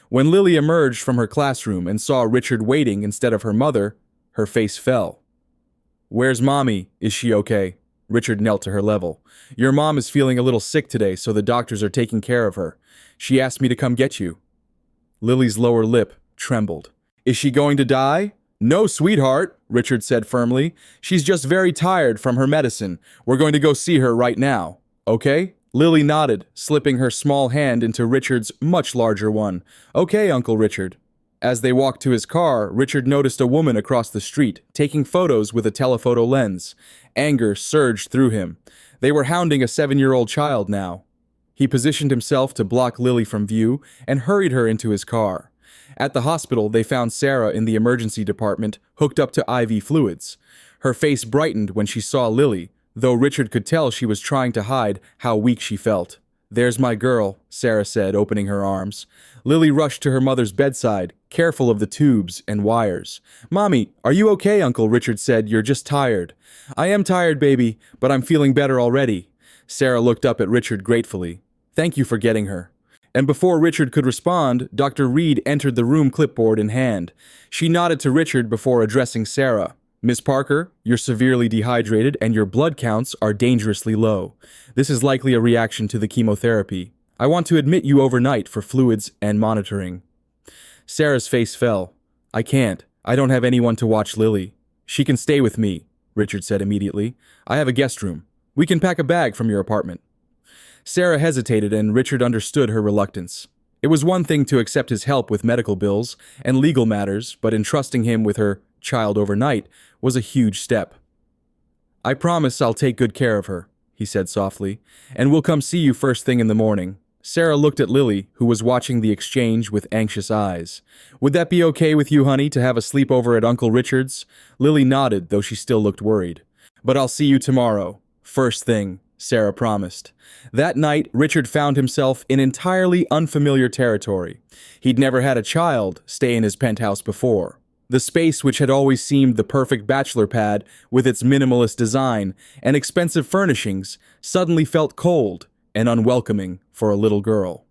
When Lily emerged from her classroom and saw Richard waiting instead of her mother, her face fell. "Where's Mommy? Is she okay?" Richard knelt to her level. "Your mom is feeling a little sick today, so the doctors are taking care of her. She asked me to come get you." Lily's lower lip trembled. "Is she going to die?" "No, sweetheart," Richard said firmly. "She's just very tired from her medicine. We're going to go see her right now. Okay?" Lily nodded, slipping her small hand into Richard's much larger one. "Okay, Uncle Richard." As they walked to his car, Richard noticed a woman across the street, taking photos with a telephoto lens. Anger surged through him. They were hounding a 7-year-old child now. He positioned himself to block Lily from view and hurried her into his car. At the hospital, they found Sarah in the emergency department, hooked up to IV fluids. Her face brightened when she saw Lily, though Richard could tell she was trying to hide how weak she felt. There's my girl, Sarah said, opening her arms. Lily rushed to her mother's bedside, careful of the tubes and wires. Mommy, are you okay, Uncle? Richard said. You're just tired. I am tired, baby, but I'm feeling better already. Sarah looked up at Richard gratefully. Thank you for getting her. And before Richard could respond, Dr. Reed entered the room, clipboard in hand. She nodded to Richard before addressing Sarah. Miss Parker, you're severely dehydrated and your blood counts are dangerously low. This is likely a reaction to the chemotherapy. I want to admit you overnight for fluids and monitoring. Sarah's face fell. I can't. I don't have anyone to watch Lily. She can stay with me, Richard said immediately. I have a guest room. We can pack a bag from your apartment. Sarah hesitated, and Richard understood her reluctance. It was one thing to accept his help with medical bills and legal matters, but entrusting him with her child overnight was a huge step. I promise I'll take good care of her, he said softly, and we'll come see you first thing in the morning. Sarah looked at Lily, who was watching the exchange with anxious eyes. Would that be okay with you, honey, to have a sleepover at Uncle Richard's? Lily nodded, though she still looked worried. But I'll see you tomorrow. First thing, Sarah promised. That night, Richard found himself in entirely unfamiliar territory. He'd never had a child stay in his penthouse before. The space, which had always seemed the perfect bachelor pad with its minimalist design and expensive furnishings, suddenly felt cold and unwelcoming for a little girl.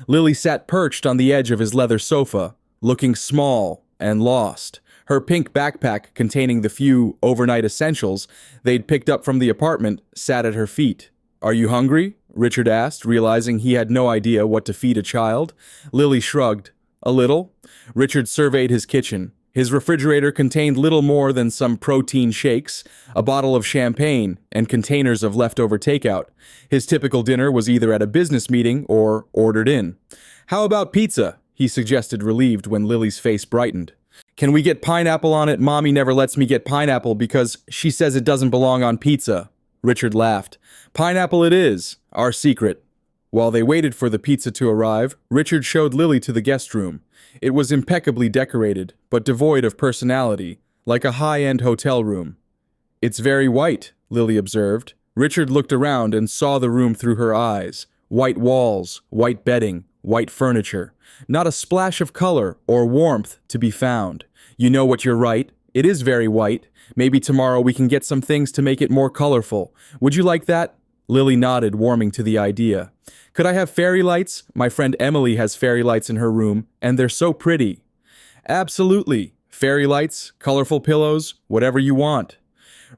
Lily sat perched on the edge of his leather sofa, looking small and lost. Her pink backpack containing the few overnight essentials they'd picked up from the apartment sat at her feet. Are you hungry? Richard asked, realizing he had no idea what to feed a child. Lily shrugged. A little. Richard surveyed his kitchen. His refrigerator contained little more than some protein shakes, a bottle of champagne, and containers of leftover takeout. His typical dinner was either at a business meeting or ordered in. How about pizza? He suggested, relieved when Lily's face brightened. Can we get pineapple on it? Mommy never lets me get pineapple because she says it doesn't belong on pizza. Richard laughed. Pineapple it is, our secret. While they waited for the pizza to arrive, Richard showed Lily to the guest room. It was impeccably decorated, but devoid of personality, like a high-end hotel room. It's very white, Lily observed. Richard looked around and saw the room through her eyes. White walls, white bedding, white furniture. Not a splash of color or warmth to be found. You know what, you're right. It is very white. Maybe tomorrow we can get some things to make it more colorful. Would you like that? Lily nodded, warming to the idea. Could I have fairy lights? My friend Emily has fairy lights in her room, and they're so pretty. Absolutely. Fairy lights, colorful pillows, whatever you want.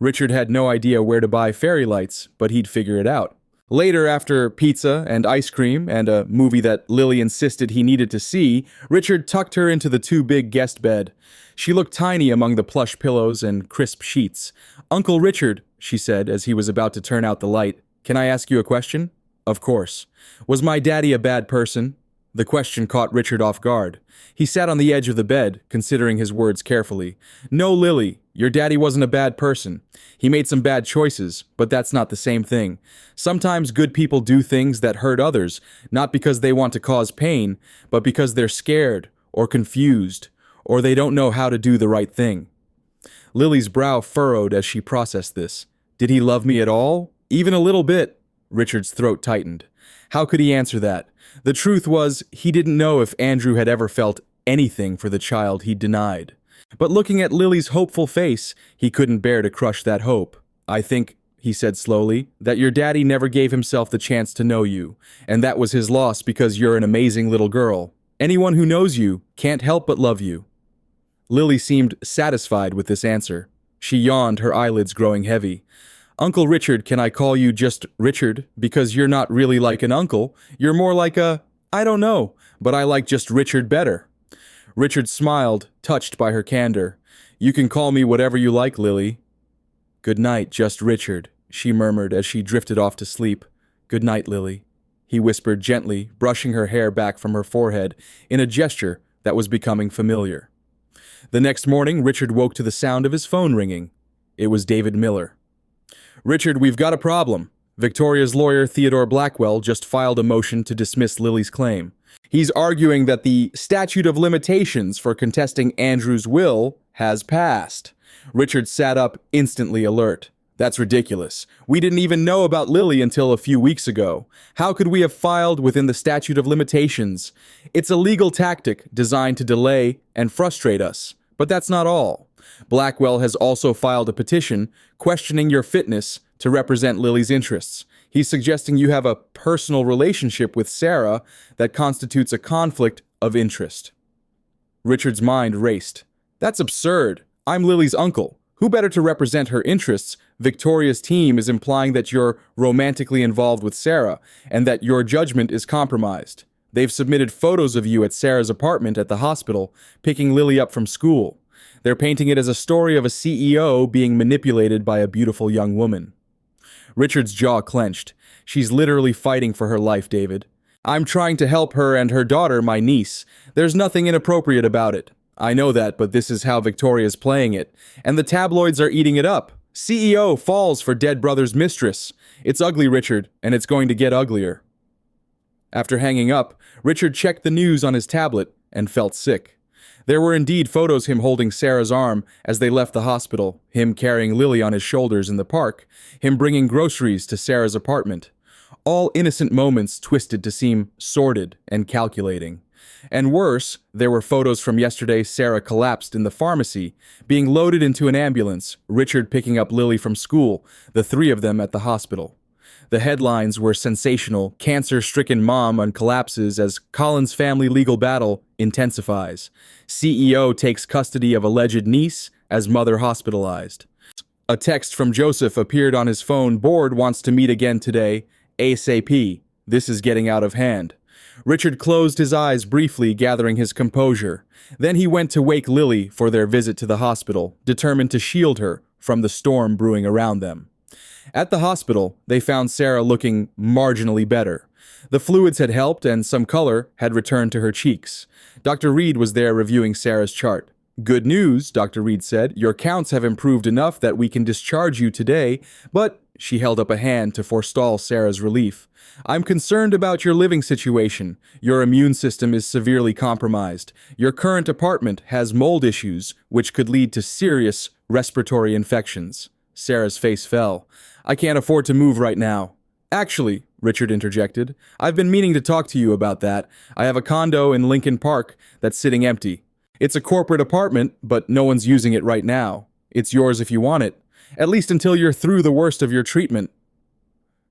Richard had no idea where to buy fairy lights, but he'd figure it out. Later, after pizza and ice cream and a movie that Lily insisted he needed to see, Richard tucked her into the too-big guest bed. She looked tiny among the plush pillows and crisp sheets. Uncle Richard, she said as he was about to turn out the light, can I ask you a question? Of course. Was my daddy a bad person? The question caught Richard off guard. He sat on the edge of the bed, considering his words carefully. No, Lily, your daddy wasn't a bad person. He made some bad choices, but that's not the same thing. Sometimes good people do things that hurt others, not because they want to cause pain, but because they're scared or confused, or they don't know how to do the right thing. Lily's brow furrowed as she processed this. Did he love me at all? Even a little bit? Richard's throat tightened. How could he answer that? The truth was, he didn't know if Andrew had ever felt anything for the child he'd denied. But looking at Lily's hopeful face, he couldn't bear to crush that hope. I think, he said slowly, that your daddy never gave himself the chance to know you, and that was his loss because you're an amazing little girl. Anyone who knows you can't help but love you. Lily seemed satisfied with this answer. She yawned, her eyelids growing heavy. Uncle Richard, can I call you just Richard? Because you're not really like an uncle. You're more like I don't know, but I like just Richard better. Richard smiled, touched by her candor. You can call me whatever you like, Lily. Good night, just Richard, she murmured as she drifted off to sleep. Good night, Lily, he whispered gently, brushing her hair back from her forehead in a gesture that was becoming familiar. The next morning, Richard woke to the sound of his phone ringing. It was David Miller. Richard, we've got a problem. Victoria's lawyer, Theodore Blackwell, just filed a motion to dismiss Lily's claim. He's arguing that the statute of limitations for contesting Andrew's will has passed. Richard sat up, instantly alert. That's ridiculous. We didn't even know about Lily until a few weeks ago. How could we have filed within the statute of limitations? It's a legal tactic designed to delay and frustrate us. But that's not all. Blackwell has also filed a petition questioning your fitness to represent Lily's interests. He's suggesting you have a personal relationship with Sarah that constitutes a conflict of interest. Richard's mind raced. That's absurd. I'm Lily's uncle. Who better to represent her interests? Victoria's team is implying that you're romantically involved with Sarah and that your judgment is compromised. They've submitted photos of you at Sarah's apartment at the hospital, picking Lily up from school. They're painting it as a story of a CEO being manipulated by a beautiful young woman. Richard's jaw clenched. She's literally fighting for her life, David. I'm trying to help her and her daughter, my niece. There's nothing inappropriate about it. I know that, but this is how Victoria's playing it. And the tabloids are eating it up. CEO falls for dead brother's mistress. It's ugly, Richard, and it's going to get uglier. After hanging up, Richard checked the news on his tablet and felt sick. There were indeed photos him holding Sarah's arm as they left the hospital, him carrying Lily on his shoulders in the park, him bringing groceries to Sarah's apartment. All innocent moments twisted to seem sordid and calculating. And worse, there were photos from yesterday Sarah collapsed in the pharmacy, being loaded into an ambulance, Richard picking up Lily from school, the three of them at the hospital. The headlines were sensational: cancer-stricken mom uncollapses as Collins family legal battle intensifies. CEO takes custody of alleged niece as mother hospitalized. A text from Joseph appeared on his phone. Board wants to meet again today. ASAP. This is getting out of hand. Richard closed his eyes briefly, gathering his composure. Then he went to wake Lily for their visit to the hospital, determined to shield her from the storm brewing around them. At the hospital, they found Sarah looking marginally better. The fluids had helped and some color had returned to her cheeks. Dr. Reed was there reviewing Sarah's chart. Good news, Dr. Reed said. Your counts have improved enough that we can discharge you today, but she held up a hand to forestall Sarah's relief. I'm concerned about your living situation. Your immune system is severely compromised. Your current apartment has mold issues, which could lead to serious respiratory infections. Sarah's face fell. I can't afford to move right now. Actually, Richard interjected, I've been meaning to talk to you about that. I have a condo in Lincoln Park that's sitting empty. It's a corporate apartment, but no one's using it right now. It's yours if you want it, at least until you're through the worst of your treatment.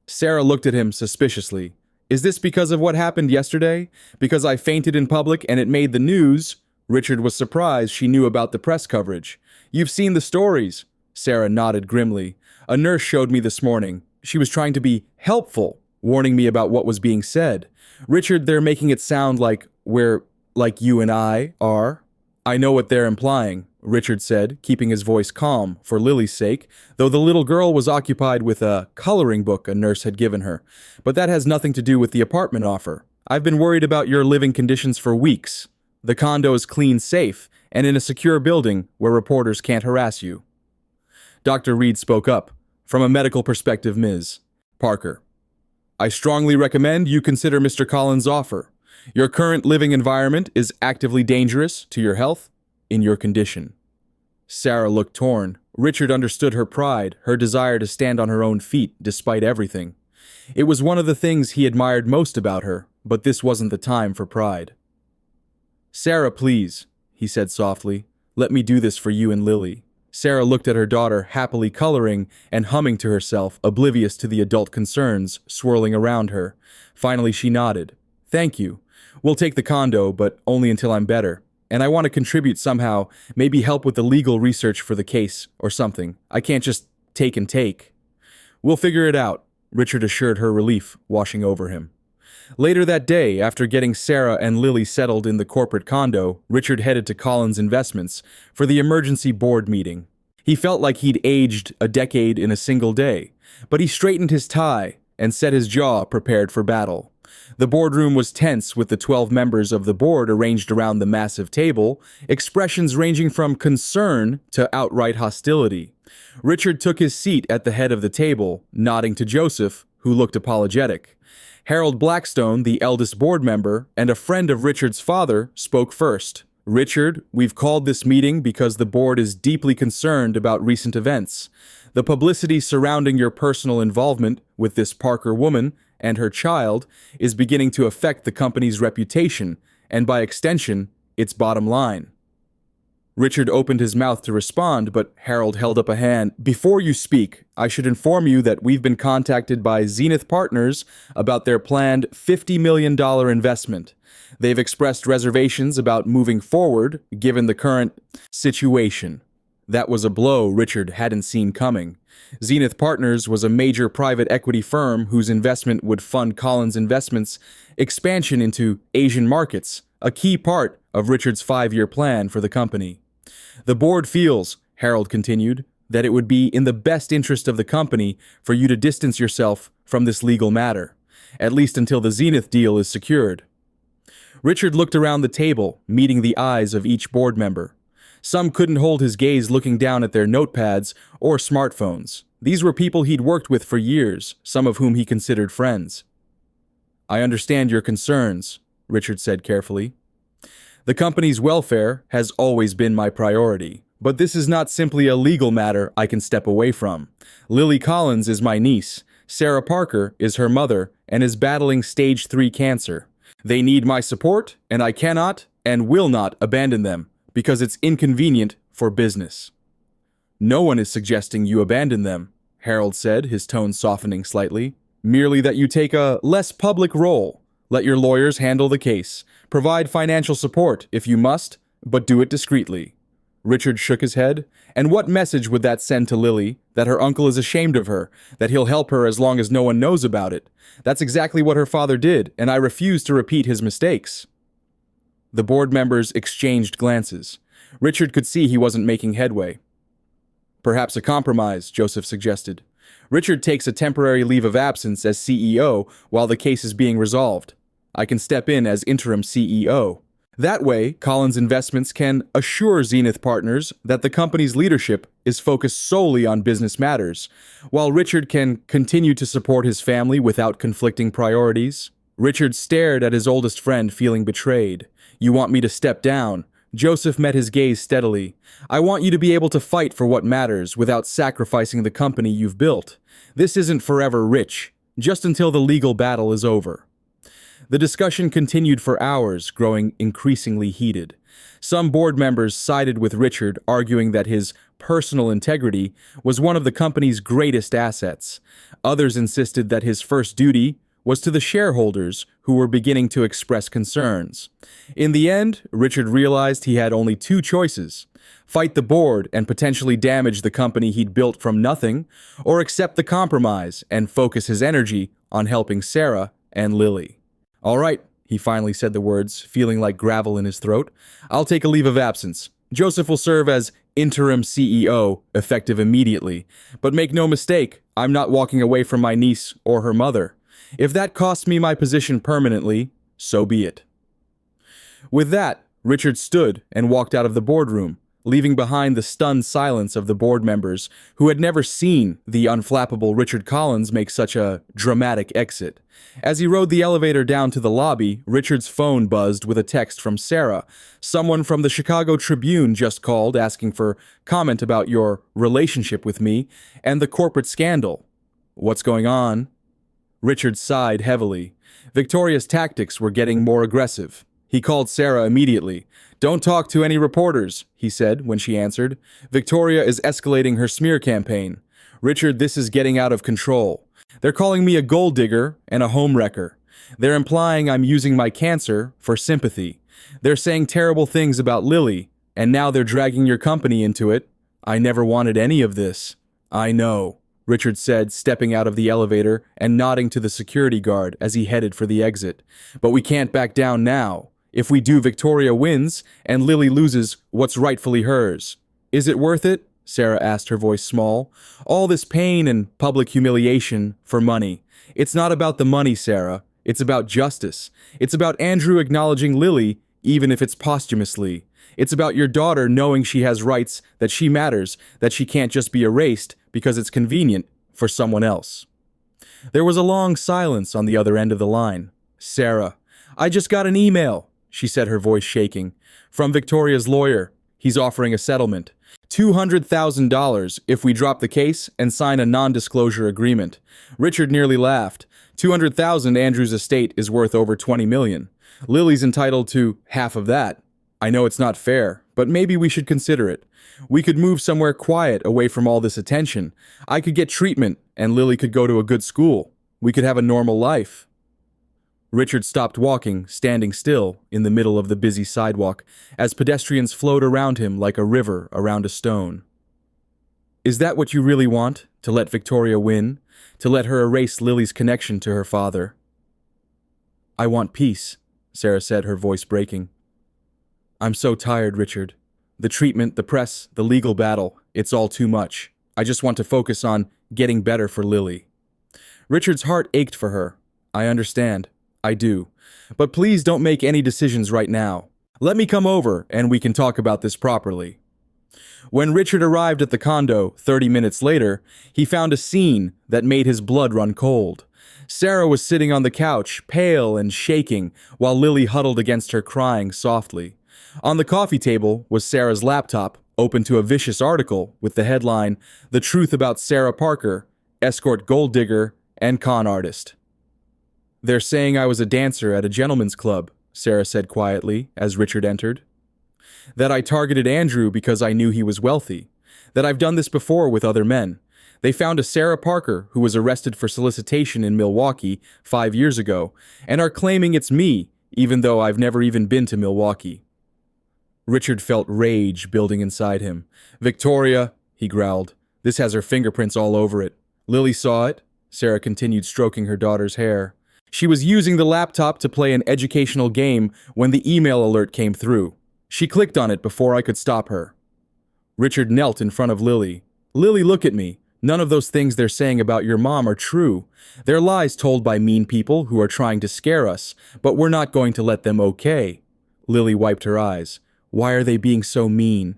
Sarah looked at him suspiciously. Is this because of what happened yesterday? Because I fainted in public and it made the news? Richard was surprised she knew about the press coverage. You've seen the stories. Sarah nodded grimly. A nurse showed me this morning. She was trying to be helpful, warning me about what was being said. Richard, they're making it sound like we're like you and I are. I know what they're implying, Richard said, keeping his voice calm for Lily's sake, though the little girl was occupied with a coloring book a nurse had given her. But that has nothing to do with the apartment offer. I've been worried about your living conditions for weeks. The condo is clean, safe, and in a secure building where reporters can't harass you. Dr. Reed spoke up. From a medical perspective, Ms. Parker, I strongly recommend you consider Mr. Collins' offer. Your current living environment is actively dangerous to your health in your condition. Sarah looked torn. Richard understood her pride, her desire to stand on her own feet despite everything. It was one of the things he admired most about her, but this wasn't the time for pride. Sarah, please, he said softly. Let me do this for you and Lily. Sarah looked at her daughter, happily coloring and humming to herself, oblivious to the adult concerns swirling around her. Finally, she nodded. Thank you. We'll take the condo, but only until I'm better. And I want to contribute somehow, maybe help with the legal research for the case or something. I can't just take and take. We'll figure it out, Richard assured her, relief washing over him. Later that day, after getting Sarah and Lily settled in the corporate condo, Richard headed to Collins Investments for the emergency board meeting. He felt like he'd aged a decade in a single day, but he straightened his tie and set his jaw prepared for battle. The boardroom was tense with the 12 members of the board arranged around the massive table, expressions ranging from concern to outright hostility. Richard took his seat at the head of the table, nodding to Joseph, who looked apologetic. Harold Blackstone, the eldest board member and a friend of Richard's father, spoke first. Richard, we've called this meeting because the board is deeply concerned about recent events. The publicity surrounding your personal involvement with this Parker woman and her child is beginning to affect the company's reputation and, by extension, its bottom line. Richard opened his mouth to respond, but Harold held up a hand. Before you speak, I should inform you that we've been contacted by Zenith Partners about their planned $50 million investment. They've expressed reservations about moving forward, given the current situation. That was a blow Richard hadn't seen coming. Zenith Partners was a major private equity firm whose investment would fund Collins Investments' expansion into Asian markets, a key part of Richard's 5-year plan for the company. The board feels, Harold continued, that it would be in the best interest of the company for you to distance yourself from this legal matter, at least until the Zenith deal is secured. Richard looked around the table, meeting the eyes of each board member. Some couldn't hold his gaze looking down at their notepads or smartphones. These were people he'd worked with for years, some of whom he considered friends. I understand your concerns, Richard said carefully. The company's welfare has always been my priority, but this is not simply a legal matter I can step away from. Lily Collins is my niece. Sarah Parker is her mother and is battling stage 3 cancer. They need my support, and I cannot and will not abandon them, because it's inconvenient for business. No one is suggesting you abandon them, Harold said, his tone softening slightly. Merely that you take a less public role. Let your lawyers handle the case. Provide financial support if you must, but do it discreetly. Richard shook his head. And what message would that send to Lily? That her uncle is ashamed of her, that he'll help her as long as no one knows about it. That's exactly what her father did, and I refuse to repeat his mistakes. The board members exchanged glances. Richard could see he wasn't making headway. Perhaps a compromise, Joseph suggested. Richard takes a temporary leave of absence as CEO while the case is being resolved. I can step in as interim CEO. That way, Collins Investments can assure Zenith Partners that the company's leadership is focused solely on business matters, while Richard can continue to support his family without conflicting priorities. Richard stared at his oldest friend, feeling betrayed. You want me to step down? Joseph met his gaze steadily. I want you to be able to fight for what matters without sacrificing the company you've built. This isn't forever rich, just until the legal battle is over. The discussion continued for hours, growing increasingly heated. Some board members sided with Richard, arguing that his personal integrity was one of the company's greatest assets. Others insisted that his first duty was to the shareholders who were beginning to express concerns. In the end, Richard realized he had only 2 choices: fight the board and potentially damage the company he'd built from nothing, or accept the compromise and focus his energy on helping Sarah and Lily. All right, he finally said the words, feeling like gravel in his throat. I'll take a leave of absence. Joseph will serve as interim CEO, effective immediately. But make no mistake, I'm not walking away from my niece or her mother. If that costs me my position permanently, so be it. With that, Richard stood and walked out of the boardroom, leaving behind the stunned silence of the board members who had never seen the unflappable Richard Collins make such a dramatic exit. As he rode the elevator down to the lobby, Richard's phone buzzed with a text from Sarah. Someone from the Chicago Tribune just called asking for comment about your relationship with me and the corporate scandal. What's going on? Richard sighed heavily. Victoria's tactics were getting more aggressive. He called Sarah immediately. Don't talk to any reporters, he said when she answered. Victoria is escalating her smear campaign. Richard, this is getting out of control. They're calling me a gold digger and a home wrecker. They're implying I'm using my cancer for sympathy. They're saying terrible things about Lily, and now they're dragging your company into it. I never wanted any of this. I know, Richard said, stepping out of the elevator and nodding to the security guard as he headed for the exit. But we can't back down now. If we do, Victoria wins, and Lily loses what's rightfully hers. Is it worth it? Sarah asked, her voice small. All this pain and public humiliation for money. It's not about the money, Sarah. It's about justice. It's about Andrew acknowledging Lily, even if it's posthumously. It's about your daughter knowing she has rights, that she matters, that she can't just be erased because it's convenient for someone else. There was a long silence on the other end of the line. Sarah, I just got an email, she said, her voice shaking, from Victoria's lawyer. He's offering a settlement. $200,000 if we drop the case and sign a non-disclosure agreement. Richard nearly laughed. $200,000 Andrew's estate is worth over $20 million. Lily's entitled to half of that. I know it's not fair, but maybe we should consider it. We could move somewhere quiet away from all this attention. I could get treatment, and Lily could go to a good school. We could have a normal life. Richard stopped walking, standing still, in the middle of the busy sidewalk, as pedestrians flowed around him like a river around a stone. Is that what you really want? To let Victoria win? To let her erase Lily's connection to her father? I want peace, Sarah said, her voice breaking. I'm so tired, Richard. The treatment, the press, the legal battle, it's all too much. I just want to focus on getting better for Lily. Richard's heart ached for her. I understand. I do. But please don't make any decisions right now. Let me come over and we can talk about this properly. When Richard arrived at the condo 30 minutes later, he found a scene that made his blood run cold. Sarah was sitting on the couch, pale and shaking, while Lily huddled against her, crying softly. On the coffee table was Sarah's laptop, open to a vicious article with the headline, "The Truth About Sarah Parker, Escort Gold Digger and Con Artist." They're saying I was a dancer at a gentleman's club, Sarah said quietly as Richard entered. That I targeted Andrew because I knew he was wealthy. That I've done this before with other men. They found a Sarah Parker who was arrested for solicitation in Milwaukee 5 years ago and are claiming it's me, even though I've never even been to Milwaukee. Richard felt rage building inside him. Victoria, he growled. This has her fingerprints all over it. Lily saw it. Sarah continued stroking her daughter's hair. She was using the laptop to play an educational game when the email alert came through. She clicked on it before I could stop her. Richard knelt in front of Lily. Lily, look at me. None of those things they're saying about your mom are true. They're lies told by mean people who are trying to scare us, but we're not going to let them okay. Lily wiped her eyes. Why are they being so mean?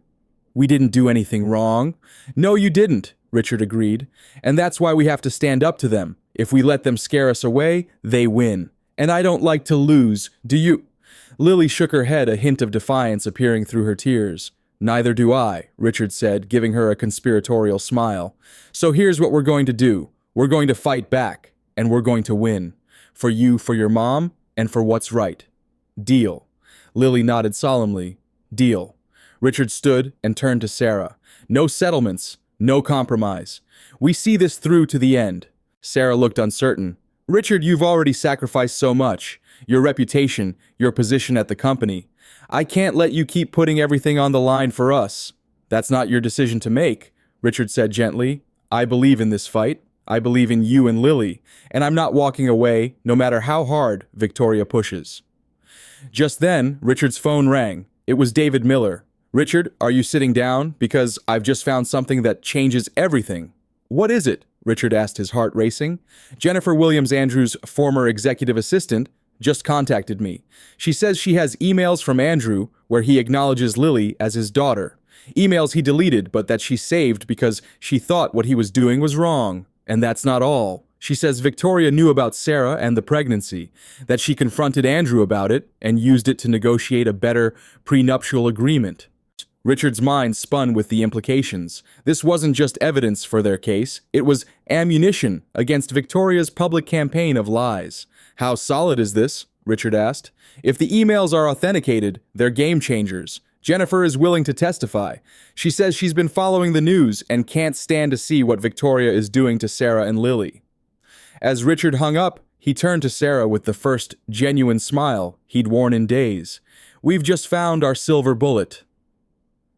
We didn't do anything wrong. No, you didn't, Richard agreed. And that's why we have to stand up to them. If we let them scare us away, they win. And I don't like to lose, do you? Lily shook her head, a hint of defiance appearing through her tears. Neither do I, Richard said, giving her a conspiratorial smile. So here's what we're going to do. We're going to fight back, and we're going to win. For you, for your mom, and for what's right. Deal. Lily nodded solemnly. Deal. Richard stood and turned to Sarah. No settlements, no compromise. We see this through to the end. Sarah looked uncertain. Richard, you've already sacrificed so much. Your reputation, your position at the company. I can't let you keep putting everything on the line for us. That's not your decision to make, Richard said gently. I believe in this fight. I believe in you and Lily, and I'm not walking away no matter how hard Victoria pushes. Just then, Richard's phone rang. It was David Miller. Richard, are you sitting down? Because I've just found something that changes everything. What is it? Richard asked, his heart racing. Jennifer Williams, Andrew's former executive assistant, just contacted me. She says she has emails from Andrew where he acknowledges Lily as his daughter. Emails he deleted, but that she saved because she thought what he was doing was wrong. And that's not all. She says Victoria knew about Sarah and the pregnancy, that she confronted Andrew about it and used it to negotiate a better prenuptial agreement. Richard's mind spun with the implications. This wasn't just evidence for their case, it was ammunition against Victoria's public campaign of lies. How solid is this? Richard asked. If the emails are authenticated, they're game changers. Jennifer is willing to testify. She says she's been following the news and can't stand to see what Victoria is doing to Sarah and Lily. As Richard hung up, he turned to Sarah with the first genuine smile he'd worn in days. We've just found our silver bullet.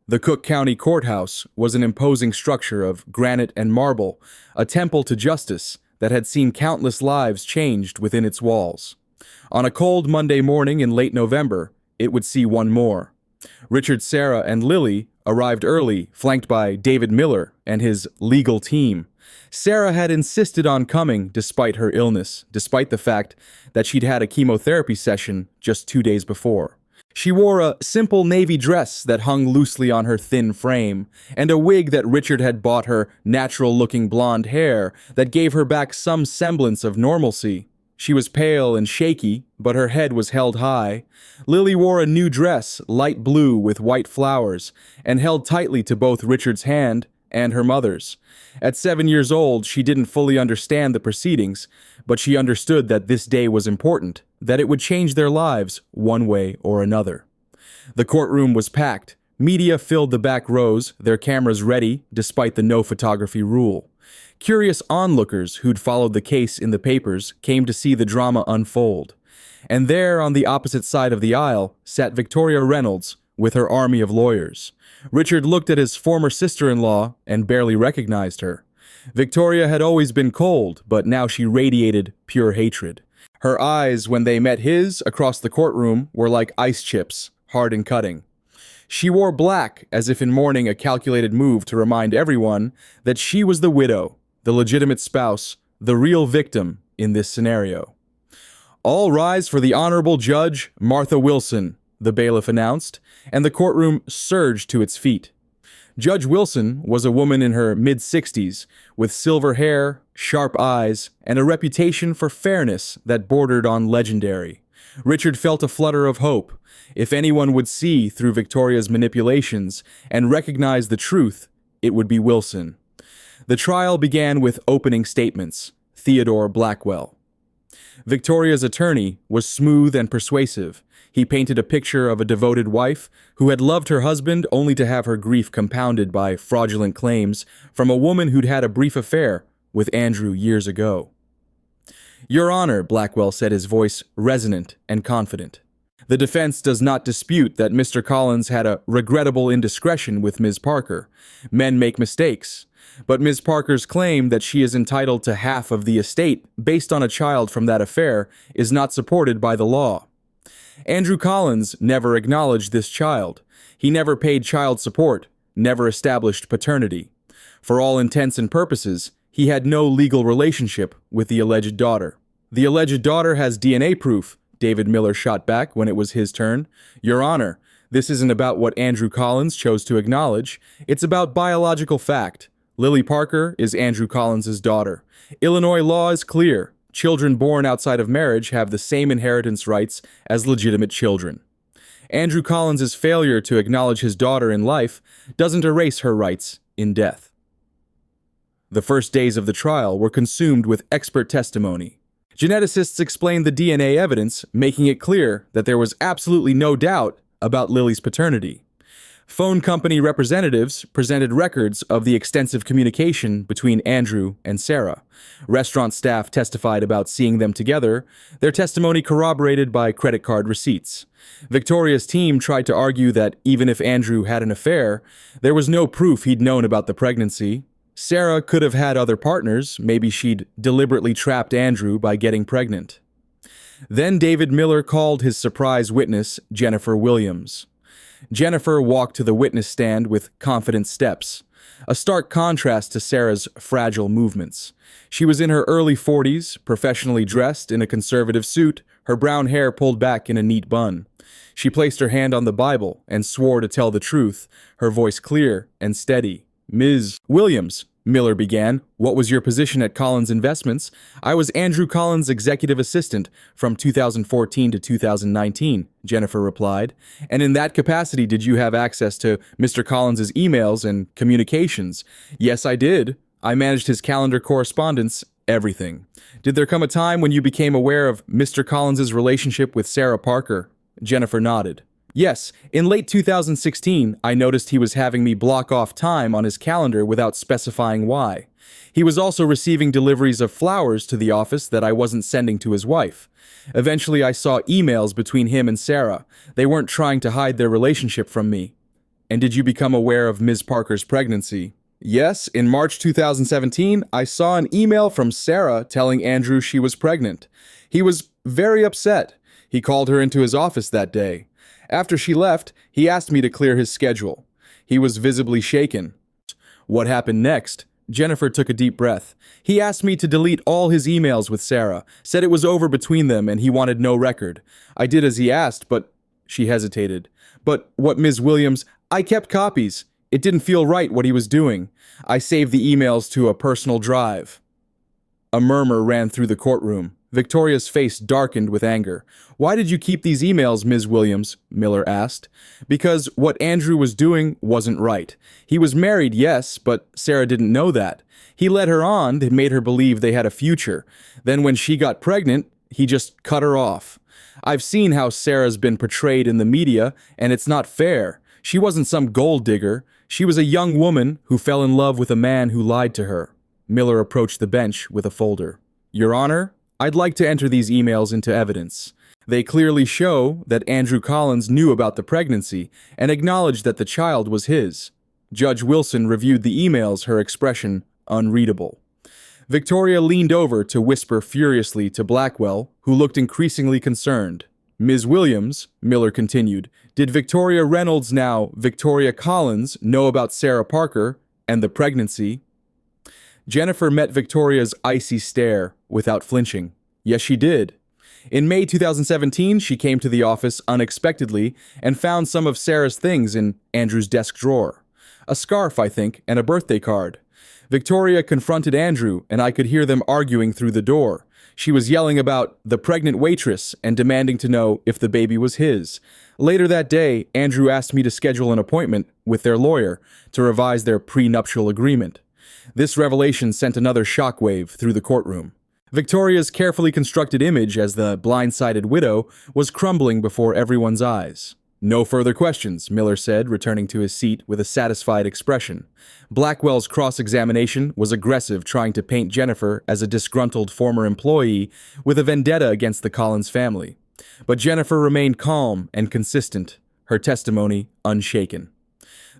The Cook County Courthouse was an imposing structure of granite and marble, a temple to justice that had seen countless lives changed within its walls. On a cold Monday morning in late November, it would see one more. Richard, Sarah, and Lily arrived early, flanked by David Miller and his legal team. Sarah had insisted on coming despite her illness, despite the fact that she'd had a chemotherapy session just 2 days before. She wore a simple navy dress that hung loosely on her thin frame, and a wig that Richard had bought her natural-looking blonde hair that gave her back some semblance of normalcy. She was pale and shaky, but her head was held high. Lily wore a new dress, light blue with white flowers, and held tightly to both Richard's hand and her mother's. At 7 years old, she didn't fully understand the proceedings, but she understood that this day was important, that it would change their lives one way or another. The courtroom was packed. Media filled the back rows, their cameras ready, despite the no photography rule. Curious onlookers who'd followed the case in the papers came to see the drama unfold. And there, on the opposite side of the aisle, sat Victoria Reynolds with her army of lawyers. Richard looked at his former sister-in-law and barely recognized her. Victoria had always been cold, but now she radiated pure hatred. Her eyes, when they met his across the courtroom, were like ice chips, hard and cutting. She wore black, as if in mourning a calculated move to remind everyone that she was the widow, the legitimate spouse, the real victim in this scenario. "All rise for the Honorable Judge Martha Wilson," the bailiff announced, and the courtroom surged to its feet. Judge Wilson was a woman in her mid-60s, with silver hair, sharp eyes, and a reputation for fairness that bordered on legendary. Richard felt a flutter of hope. If anyone would see through Victoria's manipulations and recognize the truth, it would be Wilson. The trial began with opening statements. Theodore Blackwell. Victoria's attorney was smooth and persuasive. He painted a picture of a devoted wife who had loved her husband only to have her grief compounded by fraudulent claims from a woman who'd had a brief affair with Andrew years ago. "Your Honor," Blackwell said, his voice resonant and confident. "The defense does not dispute that Mr. Collins had a regrettable indiscretion with Ms. Parker. Men make mistakes. But Ms. Parker's claim that she is entitled to half of the estate based on a child from that affair is not supported by the law. Andrew Collins never acknowledged this child. He never paid child support, never established paternity. For all intents and purposes, he had no legal relationship with the alleged daughter. The alleged daughter has DNA proof," David Miller shot back when it was his turn. "Your Honor, this isn't about what Andrew Collins chose to acknowledge. It's about biological fact. Lily Parker is Andrew Collins's daughter. Illinois law is clear. Children born outside of marriage have the same inheritance rights as legitimate children. Andrew Collins's failure to acknowledge his daughter in life doesn't erase her rights in death." The first days of the trial were consumed with expert testimony. Geneticists explained the DNA evidence, making it clear that there was absolutely no doubt about Lily's paternity. Phone company representatives presented records of the extensive communication between Andrew and Sarah. Restaurant staff testified about seeing them together, their testimony corroborated by credit card receipts. Victoria's team tried to argue that even if Andrew had an affair, there was no proof he'd known about the pregnancy. Sarah could have had other partners, maybe she'd deliberately trapped Andrew by getting pregnant. Then David Miller called his surprise witness, Jennifer Williams. Jennifer walked to the witness stand with confident steps, a stark contrast to Sarah's fragile movements. She was in her early 40s, professionally dressed in a conservative suit, her brown hair pulled back in a neat bun. She placed her hand on the Bible and swore to tell the truth, her voice clear and steady. "Ms. Williams," Miller began, "what was your position at Collins Investments?" "I was Andrew Collins' executive assistant from 2014 to 2019, Jennifer replied. "And in that capacity, did you have access to Mr. Collins' emails and communications?" "Yes, I did. I managed his calendar correspondence, everything." "Did there come a time when you became aware of Mr. Collins' relationship with Sarah Parker?" Jennifer nodded. "Yes, in late 2016, I noticed he was having me block off time on his calendar without specifying why. He was also receiving deliveries of flowers to the office that I wasn't sending to his wife. Eventually, I saw emails between him and Sarah. They weren't trying to hide their relationship from me." "And did you become aware of Ms. Parker's pregnancy?" "Yes, in March 2017, I saw an email from Sarah telling Andrew she was pregnant. He was very upset. He called her into his office that day. After she left, he asked me to clear his schedule. He was visibly shaken." "What happened next?" Jennifer took a deep breath. "He asked me to delete all his emails with Sarah, said it was over between them and he wanted no record. I did as he asked, but..." She hesitated. "But what, Ms. Williams, I kept copies. It didn't feel right what he was doing. I saved the emails to a personal drive." A murmur ran through the courtroom. Victoria's face darkened with anger. "Why did you keep these emails, Ms. Williams?" Miller asked. "Because what Andrew was doing wasn't right. He was married, yes, but Sarah didn't know that. He led her on and made her believe they had a future. Then when she got pregnant, he just cut her off. I've seen how Sarah's been portrayed in the media, and it's not fair. She wasn't some gold digger. She was a young woman who fell in love with a man who lied to her." Miller approached the bench with a folder. "Your Honor, I'd like to enter these emails into evidence. They clearly show that Andrew Collins knew about the pregnancy and acknowledged that the child was his." Judge Wilson reviewed the emails, her expression unreadable. Victoria leaned over to whisper furiously to Blackwell, who looked increasingly concerned. "Ms. Williams," Miller continued, "did Victoria Reynolds, now Victoria Collins, know about Sarah Parker and the pregnancy?" Jennifer met Victoria's icy stare without flinching. "Yes, she did. In May 2017, she came to the office unexpectedly and found some of Sarah's things in Andrew's desk drawer. A scarf, I think, and a birthday card. Victoria confronted Andrew, and I could hear them arguing through the door. She was yelling about the pregnant waitress and demanding to know if the baby was his. Later that day, Andrew asked me to schedule an appointment with their lawyer to revise their prenuptial agreement. This revelation sent another shockwave through the courtroom. Victoria's carefully constructed image as the blindsided widow was crumbling before everyone's eyes. "No further questions," Miller said, returning to his seat with a satisfied expression. Blackwell's cross-examination was aggressive, trying to paint Jennifer as a disgruntled former employee with a vendetta against the Collins family. But Jennifer remained calm and consistent, her testimony unshaken.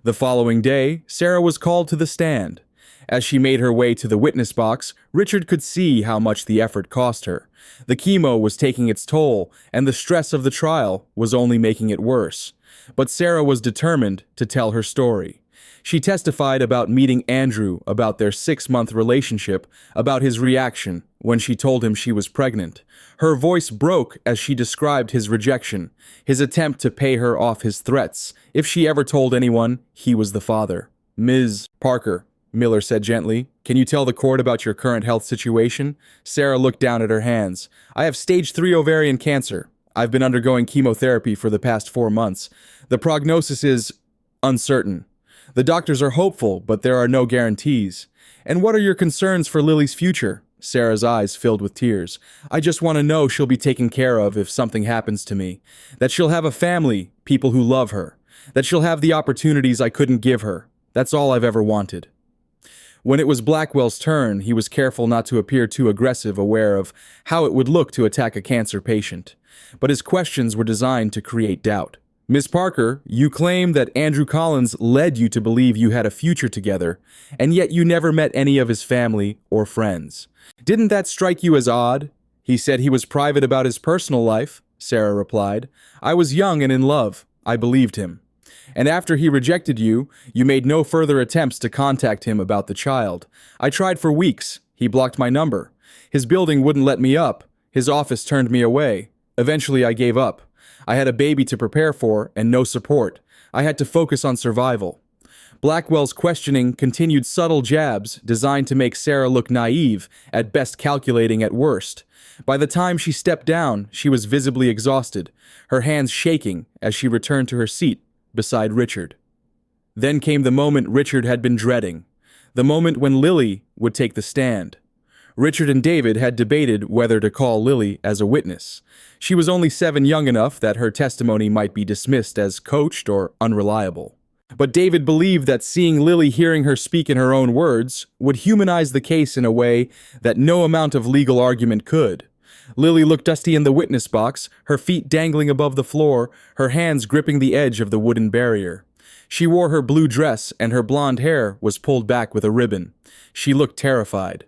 The following day, Sarah was called to the stand. As she made her way to the witness box, Richard could see how much the effort cost her. The chemo was taking its toll, and the stress of the trial was only making it worse. But Sarah was determined to tell her story. She testified about meeting Andrew, about their 6-month relationship, about his reaction when she told him she was pregnant. Her voice broke as she described his rejection, his attempt to pay her off his threats if she ever told anyone he was the father. "Ms. Parker," Miller said gently, "can you tell the court about your current health situation?" Sarah looked down at her hands. "I have stage 3 ovarian cancer. I've been undergoing chemotherapy for the past 4 months. The prognosis is uncertain. The doctors are hopeful, but there are no guarantees. And what are your concerns for Lily's future?" Sarah's eyes filled with tears. "I just want to know she'll be taken care of if something happens to me. That she'll have a family, people who love her. That she'll have the opportunities I couldn't give her. That's all I've ever wanted." When it was Blackwell's turn, he was careful not to appear too aggressive, aware of how it would look to attack a cancer patient. But his questions were designed to create doubt. "Ms. Parker, you claim that Andrew Collins led you to believe you had a future together, and yet you never met any of his family or friends. Didn't that strike you as odd?" "He said he was private about his personal life," Sarah replied. "I was young and in love. I believed him. And after he rejected you, you made no further attempts to contact him about the child. I tried for weeks. He blocked my number. His building wouldn't let me up. His office turned me away. Eventually, I gave up. I had a baby to prepare for and no support. I had to focus on survival." Blackwell's questioning continued subtle jabs designed to make Sarah look naive, at best calculating at worst. By the time she stepped down, she was visibly exhausted, her hands shaking as she returned to her seat beside Richard. Then came the moment Richard had been dreading, the moment when Lily would take the stand. Richard and David had debated whether to call Lily as a witness. She was only 7 young enough that her testimony might be dismissed as coached or unreliable. But David believed that seeing Lily hearing her speak in her own words would humanize the case in a way that no amount of legal argument could. Lily looked dusty in the witness box, her feet dangling above the floor, her hands gripping the edge of the wooden barrier. She wore her blue dress, and her blonde hair was pulled back with a ribbon. She looked terrified.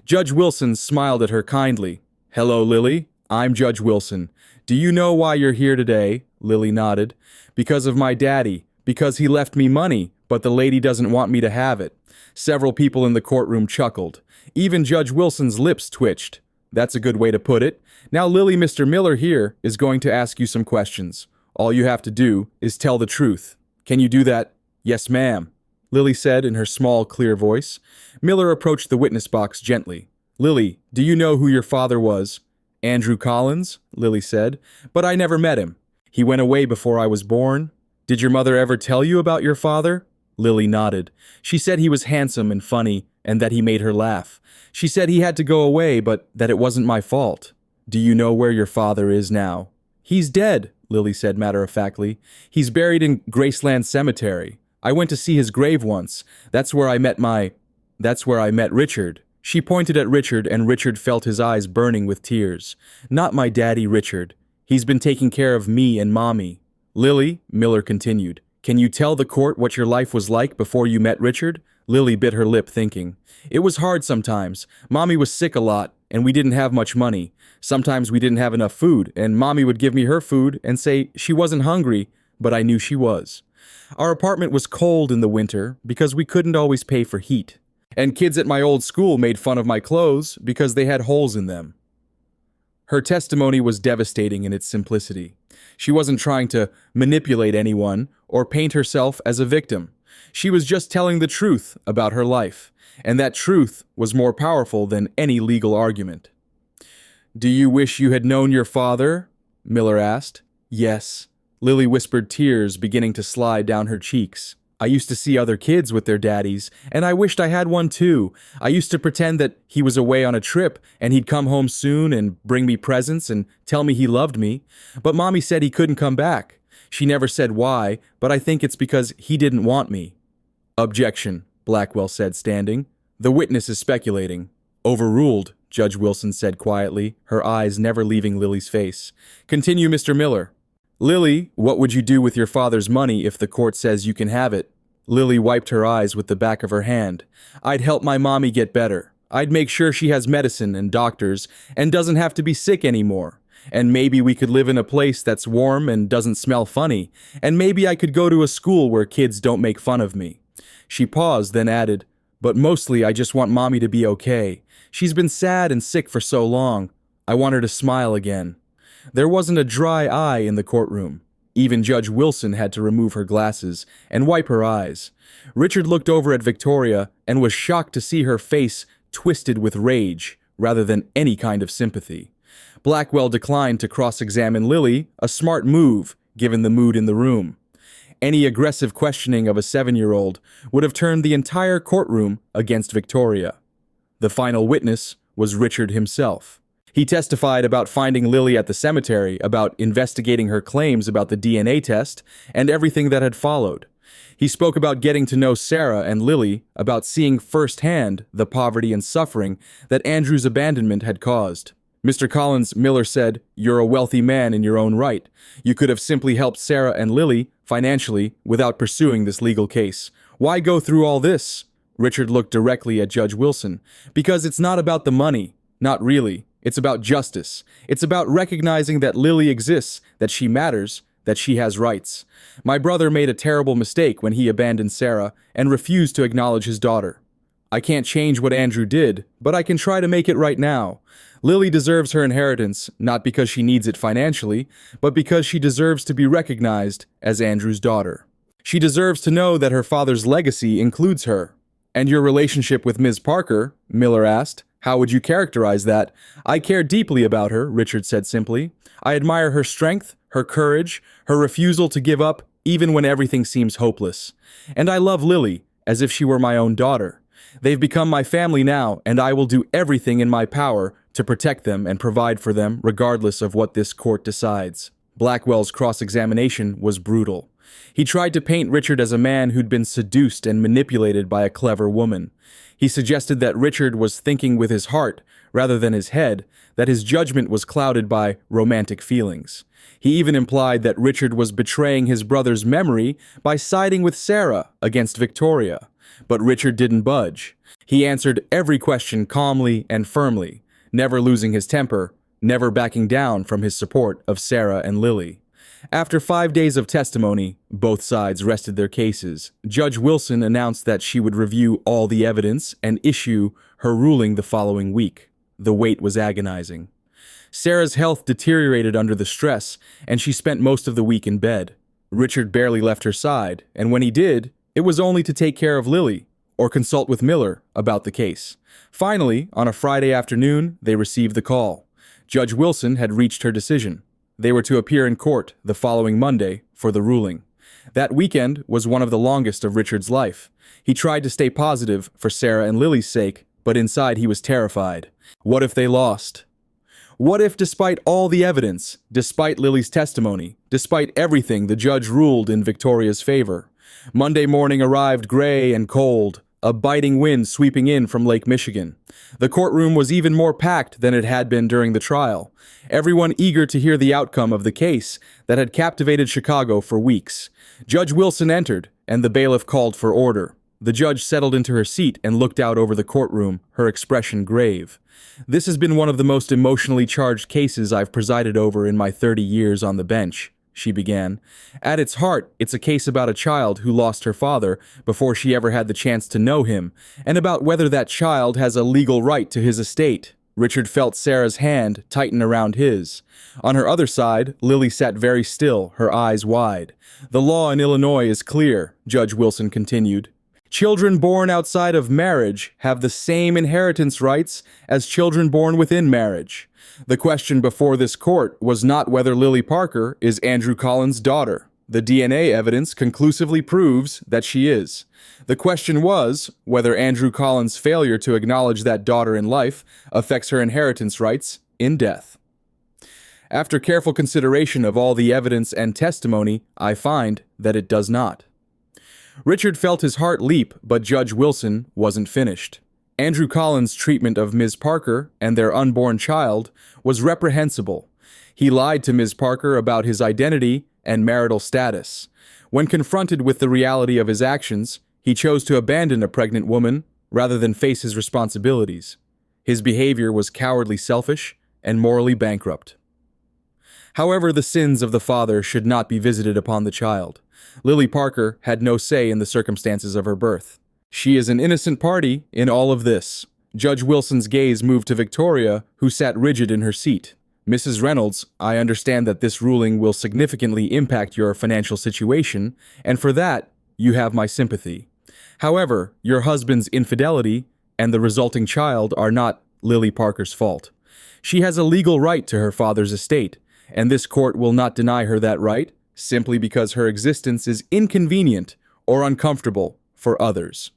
Judge Wilson smiled at her kindly. "Hello, Lily. I'm Judge Wilson. Do you know why you're here today?" Lily nodded. "Because of my daddy. Because he left me money, but the lady doesn't want me to have it." Several people in the courtroom chuckled. Even Judge Wilson's lips twitched. "That's a good way to put it. Now Lily, Mr. Miller here is going to ask you some questions. All you have to do is tell the truth. Can you do that?" "Yes, ma'am," Lily said in her small, clear voice. Miller approached the witness box gently. "Lily, do you know who your father was?" Andrew Collins, Lily said, but I never met him. He went away before I was born. Did your mother ever tell you about your father? Lily nodded. She said he was handsome and funny, and that he made her laugh. She said he had to go away, but that it wasn't my fault. Do you know where your father is now? He's dead, Lily said matter-of-factly. He's buried in Graceland Cemetery. I went to see his grave once. That's where I met Richard. She pointed at Richard, and Richard felt his eyes burning with tears. Not my daddy, Richard. He's been taking care of me and Mommy. Lily, Miller continued, can you tell the court what your life was like before you met Richard? Lily bit her lip, thinking. It was hard sometimes. Mommy was sick a lot, and we didn't have much money. Sometimes we didn't have enough food, and Mommy would give me her food and say she wasn't hungry, but I knew she was. Our apartment was cold in the winter because we couldn't always pay for heat. And kids at my old school made fun of my clothes because they had holes in them. Her testimony was devastating in its simplicity. She wasn't trying to manipulate anyone or paint herself as a victim. She was just telling the truth about her life, and that truth was more powerful than any legal argument. Do you wish you had known your father? Miller asked. Yes. Lily whispered, tears beginning to slide down her cheeks. I used to see other kids with their daddies, and I wished I had one too. I used to pretend that he was away on a trip, and he'd come home soon and bring me presents and tell me he loved me. But Mommy said he couldn't come back. She never said why, but I think it's because he didn't want me. Objection, Blackwell said, standing. The witness is speculating. Overruled, Judge Wilson said quietly, her eyes never leaving Lily's face. Continue, Mr. Miller. Lily, what would you do with your father's money if the court says you can have it? Lily wiped her eyes with the back of her hand. I'd help my mommy get better. I'd make sure she has medicine and doctors and doesn't have to be sick anymore. And maybe we could live in a place that's warm and doesn't smell funny. And maybe I could go to a school where kids don't make fun of me. She paused, then added, but mostly I just want Mommy to be okay. She's been sad and sick for so long. I want her to smile again. There wasn't a dry eye in the courtroom. Even Judge Wilson had to remove her glasses and wipe her eyes. Richard looked over at Victoria and was shocked to see her face twisted with rage rather than any kind of sympathy. Blackwell declined to cross-examine Lily, a smart move given the mood in the room. Any aggressive questioning of a 7-year-old would have turned the entire courtroom against Victoria. The final witness was Richard himself. He testified about finding Lily at the cemetery, about investigating her claims about the DNA test, and everything that had followed. He spoke about getting to know Sarah and Lily, about seeing firsthand the poverty and suffering that Andrew's abandonment had caused. Mr. Collins, Miller said, you're a wealthy man in your own right. You could have simply helped Sarah and Lily financially without pursuing this legal case. Why go through all this? Richard looked directly at Judge Wilson. Because it's not about the money. Not really. It's about justice. It's about recognizing that Lily exists, that she matters, that she has rights. My brother made a terrible mistake when he abandoned Sarah and refused to acknowledge his daughter. I can't change what Andrew did, but I can try to make it right now. Lily deserves her inheritance, not because she needs it financially, but because she deserves to be recognized as Andrew's daughter. She deserves to know that her father's legacy includes her. And your relationship with Ms. Parker? Miller asked. How would you characterize that? I care deeply about her, Richard said simply. I admire her strength, her courage, her refusal to give up even when everything seems hopeless. And I love Lily as if she were my own daughter. They've become my family now, and I will do everything in my power to protect them and provide for them regardless of what this court decides. Blackwell's cross-examination was brutal. He tried to paint Richard as a man who'd been seduced and manipulated by a clever woman. He suggested that Richard was thinking with his heart rather than his head, that his judgment was clouded by romantic feelings. He even implied that Richard was betraying his brother's memory by siding with Sarah against Victoria. But Richard didn't budge. He answered every question calmly and firmly, never losing his temper, never backing down from his support of Sarah and Lily. After 5 days of testimony, both sides rested their cases. Judge Wilson announced that she would review all the evidence and issue her ruling the following week. The wait was agonizing. Sarah's health deteriorated under the stress, and she spent most of the week in bed. Richard barely left her side, and when he did, it was only to take care of Lily or consult with Miller about the case. Finally, on a Friday afternoon, they received the call. Judge Wilson had reached her decision. They were to appear in court the following Monday for the ruling. That weekend was one of the longest of Richard's life. He tried to stay positive for Sarah and Lily's sake, but inside he was terrified. What if they lost? What if, despite all the evidence, despite Lily's testimony, despite everything, the judge ruled in Victoria's favor? Monday morning arrived gray and cold, a biting wind sweeping in from Lake Michigan. The courtroom was even more packed than it had been during the trial, everyone eager to hear the outcome of the case that had captivated Chicago for weeks. Judge Wilson entered, and the bailiff called for order. The judge settled into her seat and looked out over the courtroom, her expression grave. This has been one of the most emotionally charged cases I've presided over in my 30 years on the bench, she began. At its heart, it's a case about a child who lost her father before she ever had the chance to know him, and about whether that child has a legal right to his estate. Richard felt Sarah's hand tighten around his. On her other side, Lily sat very still, her eyes wide. The law in Illinois is clear, Judge Wilson continued. Children born outside of marriage have the same inheritance rights as children born within marriage. The question before this court was not whether Lily Parker is Andrew Collins' daughter. The DNA evidence conclusively proves that she is. The question was whether Andrew Collins' failure to acknowledge that daughter in life affects her inheritance rights in death. After careful consideration of all the evidence and testimony, I find that it does not. Richard felt his heart leap, but Judge Wilson wasn't finished. Andrew Collins' treatment of Ms. Parker and their unborn child was reprehensible. He lied to Ms. Parker about his identity and marital status. When confronted with the reality of his actions, he chose to abandon a pregnant woman rather than face his responsibilities. His behavior was cowardly selfish and morally bankrupt. However, the sins of the father should not be visited upon the child. Lily Parker had no say in the circumstances of her birth. She is an innocent party in all of this. Judge Wilson's gaze moved to Victoria, who sat rigid in her seat. Mrs. Reynolds, I understand that this ruling will significantly impact your financial situation, and for that, you have my sympathy. However, your husband's infidelity and the resulting child are not Lily Parker's fault. She has a legal right to her father's estate, and this court will not deny her that right simply because her existence is inconvenient or uncomfortable for others.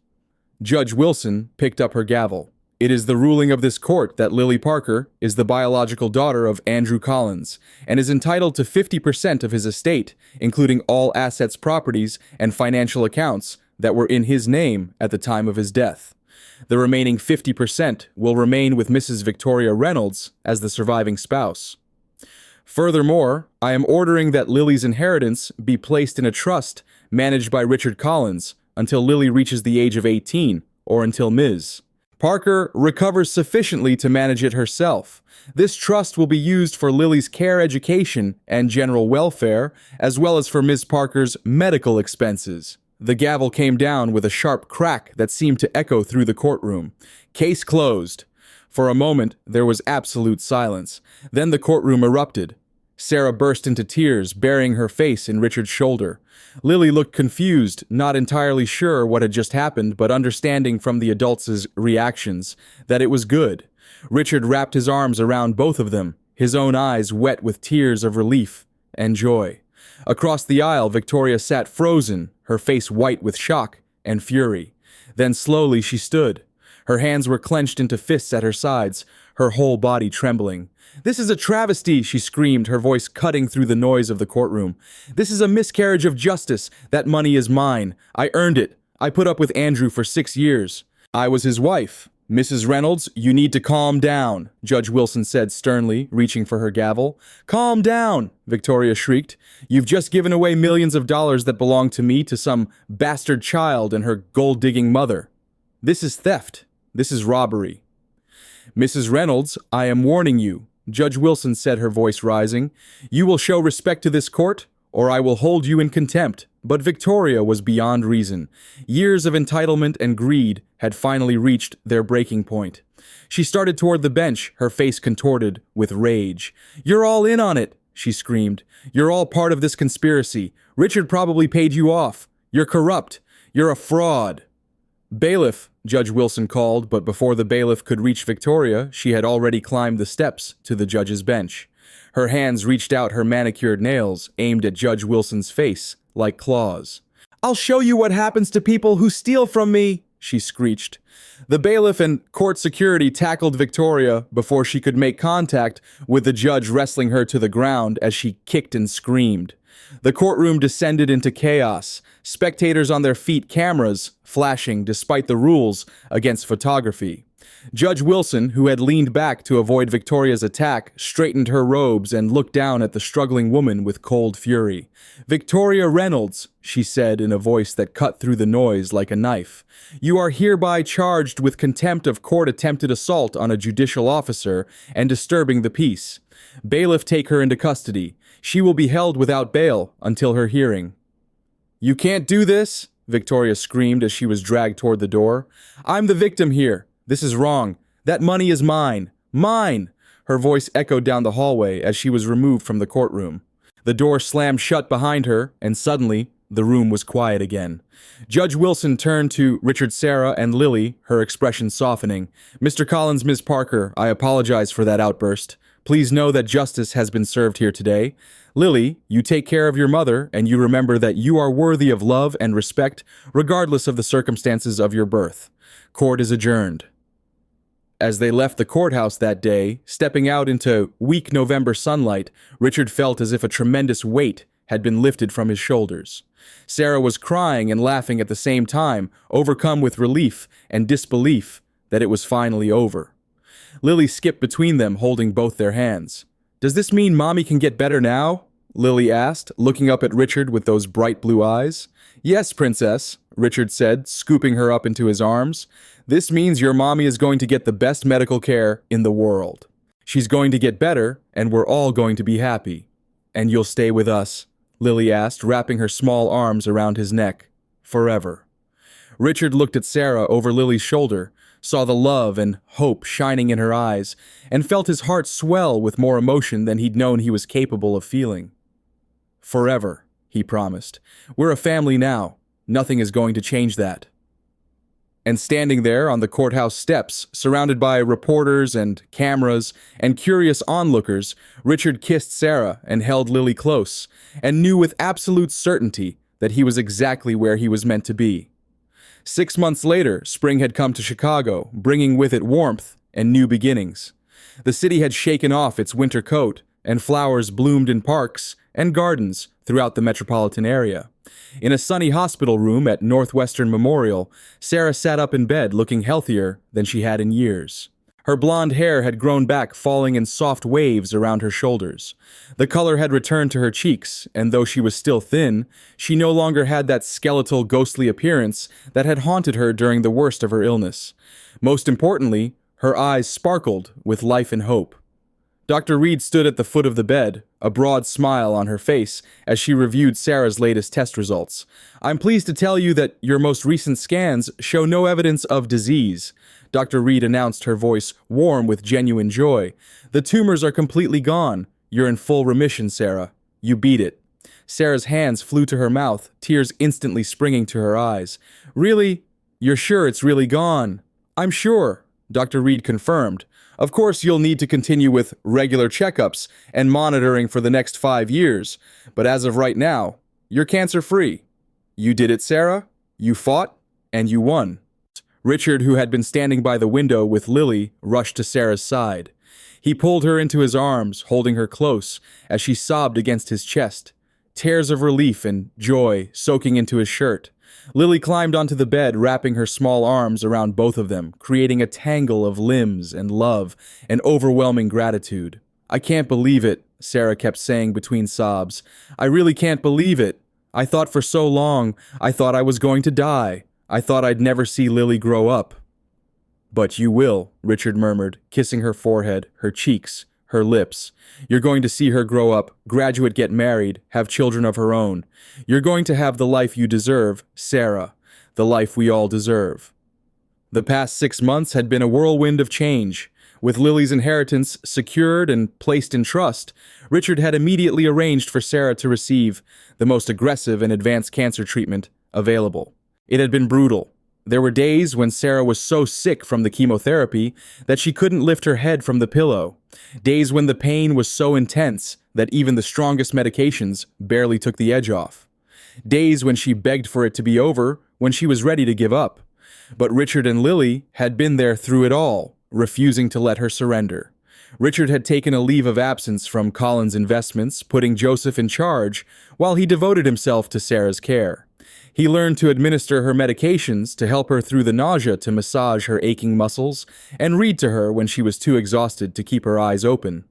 Judge Wilson picked up her gavel. It is the ruling of this court that Lily Parker is the biological daughter of Andrew Collins and is entitled to 50% of his estate, including all assets, properties, and financial accounts that were in his name at the time of his death. The remaining 50% will remain with Mrs. Victoria Reynolds as the surviving spouse. Furthermore, I am ordering that Lily's inheritance be placed in a trust managed by Richard Collins until Lily reaches the age of 18, or until Ms. Parker recovers sufficiently to manage it herself. This trust will be used for Lily's care, education, and general welfare, as well as for Ms. Parker's medical expenses. The gavel came down with a sharp crack that seemed to echo through the courtroom. Case closed. For a moment, there was absolute silence. Then the courtroom erupted. Sarah burst into tears, burying her face in Richard's shoulder. Lily looked confused, not entirely sure what had just happened, but understanding from the adults' reactions that it was good. Richard wrapped his arms around both of them, his own eyes wet with tears of relief and joy. Across the aisle, Victoria sat frozen, her face white with shock and fury. Then slowly she stood. Her hands were clenched into fists at her sides, her whole body trembling. "This is a travesty," she screamed, her voice cutting through the noise of the courtroom. "This is a miscarriage of justice. That money is mine. I earned it. I put up with Andrew for 6 years. I was his wife. Mrs. Reynolds, you need to calm down," Judge Wilson said sternly, reaching for her gavel. "Calm down," Victoria shrieked. "You've just given away millions of dollars that belong to me to some bastard child and her gold-digging mother. This is theft. This is robbery." "Mrs. Reynolds, I am warning you," Judge Wilson said, her voice rising. "You will show respect to this court, or I will hold you in contempt." But Victoria was beyond reason. Years of entitlement and greed had finally reached their breaking point. She started toward the bench, her face contorted with rage. "You're all in on it," she screamed. "You're all part of this conspiracy. Richard probably paid you off. You're corrupt. You're a fraud." Bailiff, Judge Wilson called, but before the bailiff could reach Victoria, she had already climbed the steps to the judge's bench. Her hands reached out her manicured nails, aimed at Judge Wilson's face, like claws. "I'll show you what happens to people who steal from me," she screeched. The bailiff and court security tackled Victoria before she could make contact with the judge, wrestling her to the ground as she kicked and screamed. The courtroom descended into chaos, spectators on their feet, cameras flashing despite the rules against photography. Judge Wilson, who had leaned back to avoid Victoria's attack, straightened her robes and looked down at the struggling woman with cold fury. "Victoria Reynolds," she said in a voice that cut through the noise like a knife, "you are hereby charged with contempt of court, attempted assault on a judicial officer, and disturbing the peace. Bailiff, take her into custody. She will be held without bail until her hearing." "You can't do this," Victoria screamed as she was dragged toward the door. "I'm the victim here. This is wrong. That money is mine. Mine!" Her voice echoed down the hallway as she was removed from the courtroom. The door slammed shut behind her, and suddenly, the room was quiet again. Judge Wilson turned to Richard, Sarah, and Lily, her expression softening. "Mr. Collins, Ms. Parker, I apologize for that outburst. Please know that justice has been served here today. Lily, you take care of your mother, and you remember that you are worthy of love and respect, regardless of the circumstances of your birth. Court is adjourned." As they left the courthouse that day, stepping out into weak November sunlight, Richard felt as if a tremendous weight had been lifted from his shoulders. Sarah was crying and laughing at the same time, overcome with relief and disbelief that it was finally over. Lily skipped between them, holding both their hands. "Does this mean Mommy can get better now?" Lily asked, looking up at Richard with those bright blue eyes. "Yes, Princess," Richard said, scooping her up into his arms. "This means your mommy is going to get the best medical care in the world. She's going to get better, and we're all going to be happy." "And you'll stay with us?" Lily asked, wrapping her small arms around his neck. "Forever." Richard looked at Sarah over Lily's shoulder, saw the love and hope shining in her eyes, and felt his heart swell with more emotion than he'd known he was capable of feeling. "Forever," he promised. "We're a family now. Nothing is going to change that." And standing there on the courthouse steps, surrounded by reporters and cameras and curious onlookers, Richard kissed Sarah and held Lily close, and knew with absolute certainty that he was exactly where he was meant to be. 6 months later, spring had come to Chicago, bringing with it warmth and new beginnings. The city had shaken off its winter coat, and flowers bloomed in parks and gardens throughout the metropolitan area. In a sunny hospital room at Northwestern Memorial, Sarah sat up in bed looking healthier than she had in years. Her blonde hair had grown back, falling in soft waves around her shoulders. The color had returned to her cheeks, and though she was still thin, she no longer had that skeletal, ghostly appearance that had haunted her during the worst of her illness. Most importantly, her eyes sparkled with life and hope. Dr. Reed stood at the foot of the bed, a broad smile on her face as she reviewed Sarah's latest test results. "I'm pleased to tell you that your most recent scans show no evidence of disease," Dr. Reed announced, her voice warm with genuine joy. "The tumors are completely gone. You're in full remission, Sarah. You beat it." Sarah's hands flew to her mouth, tears instantly springing to her eyes. "Really? You're sure it's really gone?" "I'm sure," Dr. Reed confirmed. "Of course, you'll need to continue with regular checkups and monitoring for the next 5 years, but as of right now, you're cancer-free. You did it, Sarah. You fought, and you won." Richard, who had been standing by the window with Lily, rushed to Sarah's side. He pulled her into his arms, holding her close as she sobbed against his chest, tears of relief and joy soaking into his shirt. Lily climbed onto the bed, wrapping her small arms around both of them, creating a tangle of limbs and love and overwhelming gratitude. "I can't believe it," Sarah kept saying between sobs. "I really can't believe it. I thought for so long, I thought I was going to die. I thought I'd never see Lily grow up." "But you will," Richard murmured, kissing her forehead, her cheeks, her lips. "You're going to see her grow up, graduate, get married, have children of her own. You're going to have the life you deserve, Sarah, the life we all deserve." The past 6 months had been a whirlwind of change. With Lily's inheritance secured and placed in trust, Richard had immediately arranged for Sarah to receive the most aggressive and advanced cancer treatment available. It had been brutal. There were days when Sarah was so sick from the chemotherapy that she couldn't lift her head from the pillow. Days when the pain was so intense that even the strongest medications barely took the edge off. Days when she begged for it to be over, when she was ready to give up. But Richard and Lily had been there through it all, refusing to let her surrender. Richard had taken a leave of absence from Colin's investments, putting Joseph in charge, while he devoted himself to Sarah's care. He learned to administer her medications to help her through the nausea, to massage her aching muscles, and read to her when she was too exhausted to keep her eyes open.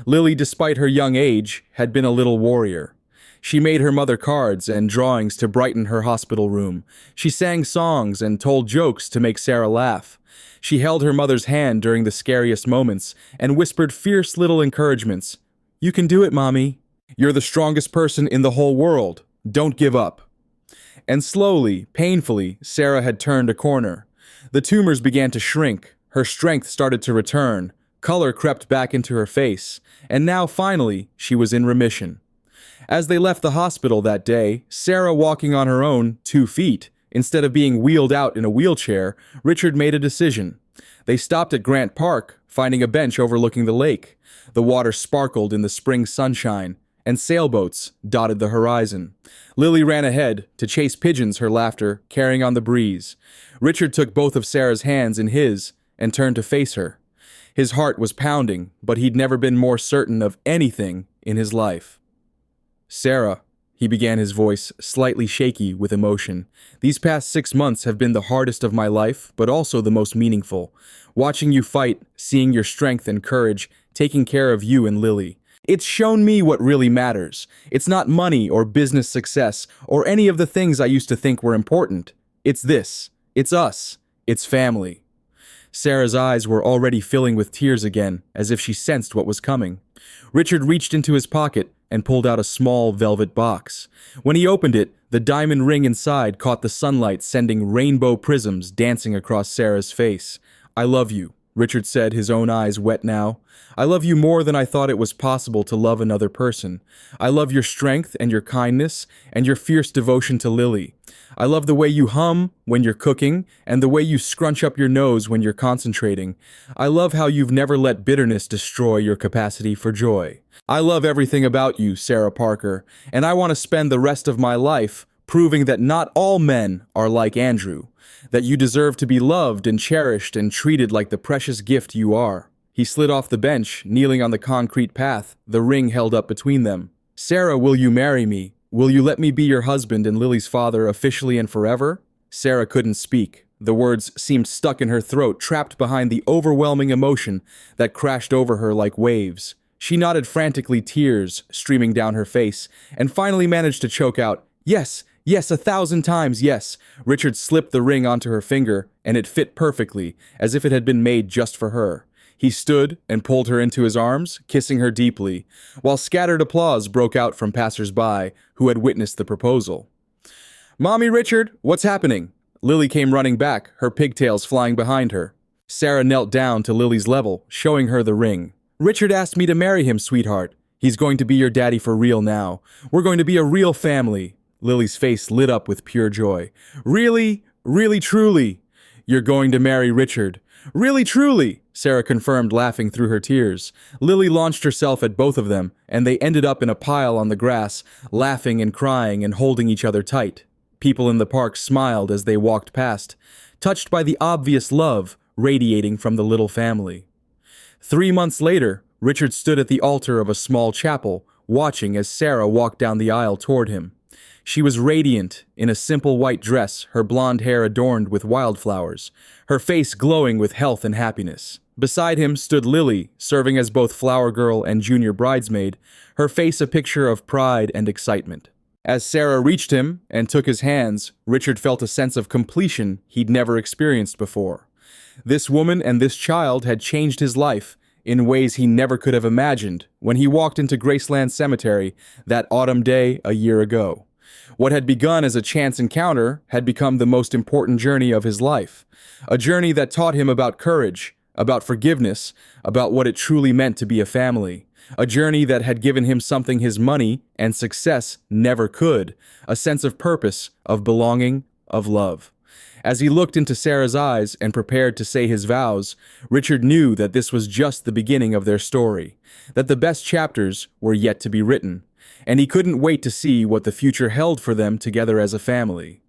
Lily, despite her young age, had been a little warrior. She made her mother cards and drawings to brighten her hospital room. She sang songs and told jokes to make Sarah laugh. She held her mother's hand during the scariest moments and whispered fierce little encouragements. "You can do it, Mommy. You're the strongest person in the whole world. Don't give up." And slowly, painfully, Sarah had turned a corner. The tumors began to shrink. Her strength started to return. Color crept back into her face. And now, finally, she was in remission. As they left the hospital that day, Sarah walking on her own 2 feet, instead of being wheeled out in a wheelchair, Richard made a decision. They stopped at Grant Park, finding a bench overlooking the lake. The water sparkled in the spring sunshine, and sailboats dotted the horizon. Lily ran ahead to chase pigeons, her laughter carrying on the breeze. Richard took both of Sarah's hands in his and turned to face her. His heart was pounding, but he'd never been more certain of anything in his life. "Sarah," he began, his voice slightly shaky with emotion, "these past 6 months have been the hardest of my life, but also the most meaningful. Watching you fight, seeing your strength and courage, taking care of you and Lily. It's shown me what really matters. It's not money or business success or any of the things I used to think were important. It's this. It's us. It's family." Sarah's eyes were already filling with tears again, as if she sensed what was coming. Richard reached into his pocket and pulled out a small velvet box. When he opened it, the diamond ring inside caught the sunlight, sending rainbow prisms dancing across Sarah's face. "I love you," Richard said, his own eyes wet now. "I love you more than I thought it was possible to love another person. I love your strength and your kindness and your fierce devotion to Lily. I love the way you hum when you're cooking and the way you scrunch up your nose when you're concentrating. I love how you've never let bitterness destroy your capacity for joy. I love everything about you, Sarah Parker, and I want to spend the rest of my life proving that not all men are like Andrew, that you deserve to be loved and cherished and treated like the precious gift you are." He slid off the bench, kneeling on the concrete path, the ring held up between them. "Sarah, will you marry me? Will you let me be your husband and Lily's father officially and forever?" Sarah couldn't speak. The words seemed stuck in her throat, trapped behind the overwhelming emotion that crashed over her like waves. She nodded frantically, tears streaming down her face, and finally managed to choke out, "Yes, yes, 1,000 times yes." Richard slipped the ring onto her finger, and it fit perfectly, as if it had been made just for her. He stood and pulled her into his arms, kissing her deeply, while scattered applause broke out from passers-by who had witnessed the proposal. "Mommy, Richard, what's happening?" Lily came running back, her pigtails flying behind her. Sarah knelt down to Lily's level, showing her the ring. "Richard asked me to marry him, sweetheart. He's going to be your daddy for real now. We're going to be a real family." Lily's face lit up with pure joy. "Really? Really, truly? You're going to marry Richard? Really, truly?" Sarah confirmed, laughing through her tears. Lily launched herself at both of them, and they ended up in a pile on the grass, laughing and crying and holding each other tight. People in the park smiled as they walked past, touched by the obvious love radiating from the little family. 3 months later, Richard stood at the altar of a small chapel, watching as Sarah walked down the aisle toward him. She was radiant in a simple white dress, her blonde hair adorned with wildflowers, her face glowing with health and happiness. Beside him stood Lily, serving as both flower girl and junior bridesmaid, her face a picture of pride and excitement. As Sarah reached him and took his hands, Richard felt a sense of completion he'd never experienced before. This woman and this child had changed his life in ways he never could have imagined when he walked into Graceland Cemetery that autumn day a year ago. What had begun as a chance encounter had become the most important journey of his life, a journey that taught him about courage, about forgiveness, about what it truly meant to be a family, a journey that had given him something his money and success never could, a sense of purpose, of belonging, of love. As he looked into Sarah's eyes and prepared to say his vows, Richard knew that this was just the beginning of their story, that the best chapters were yet to be written, and he couldn't wait to see what the future held for them together as a family.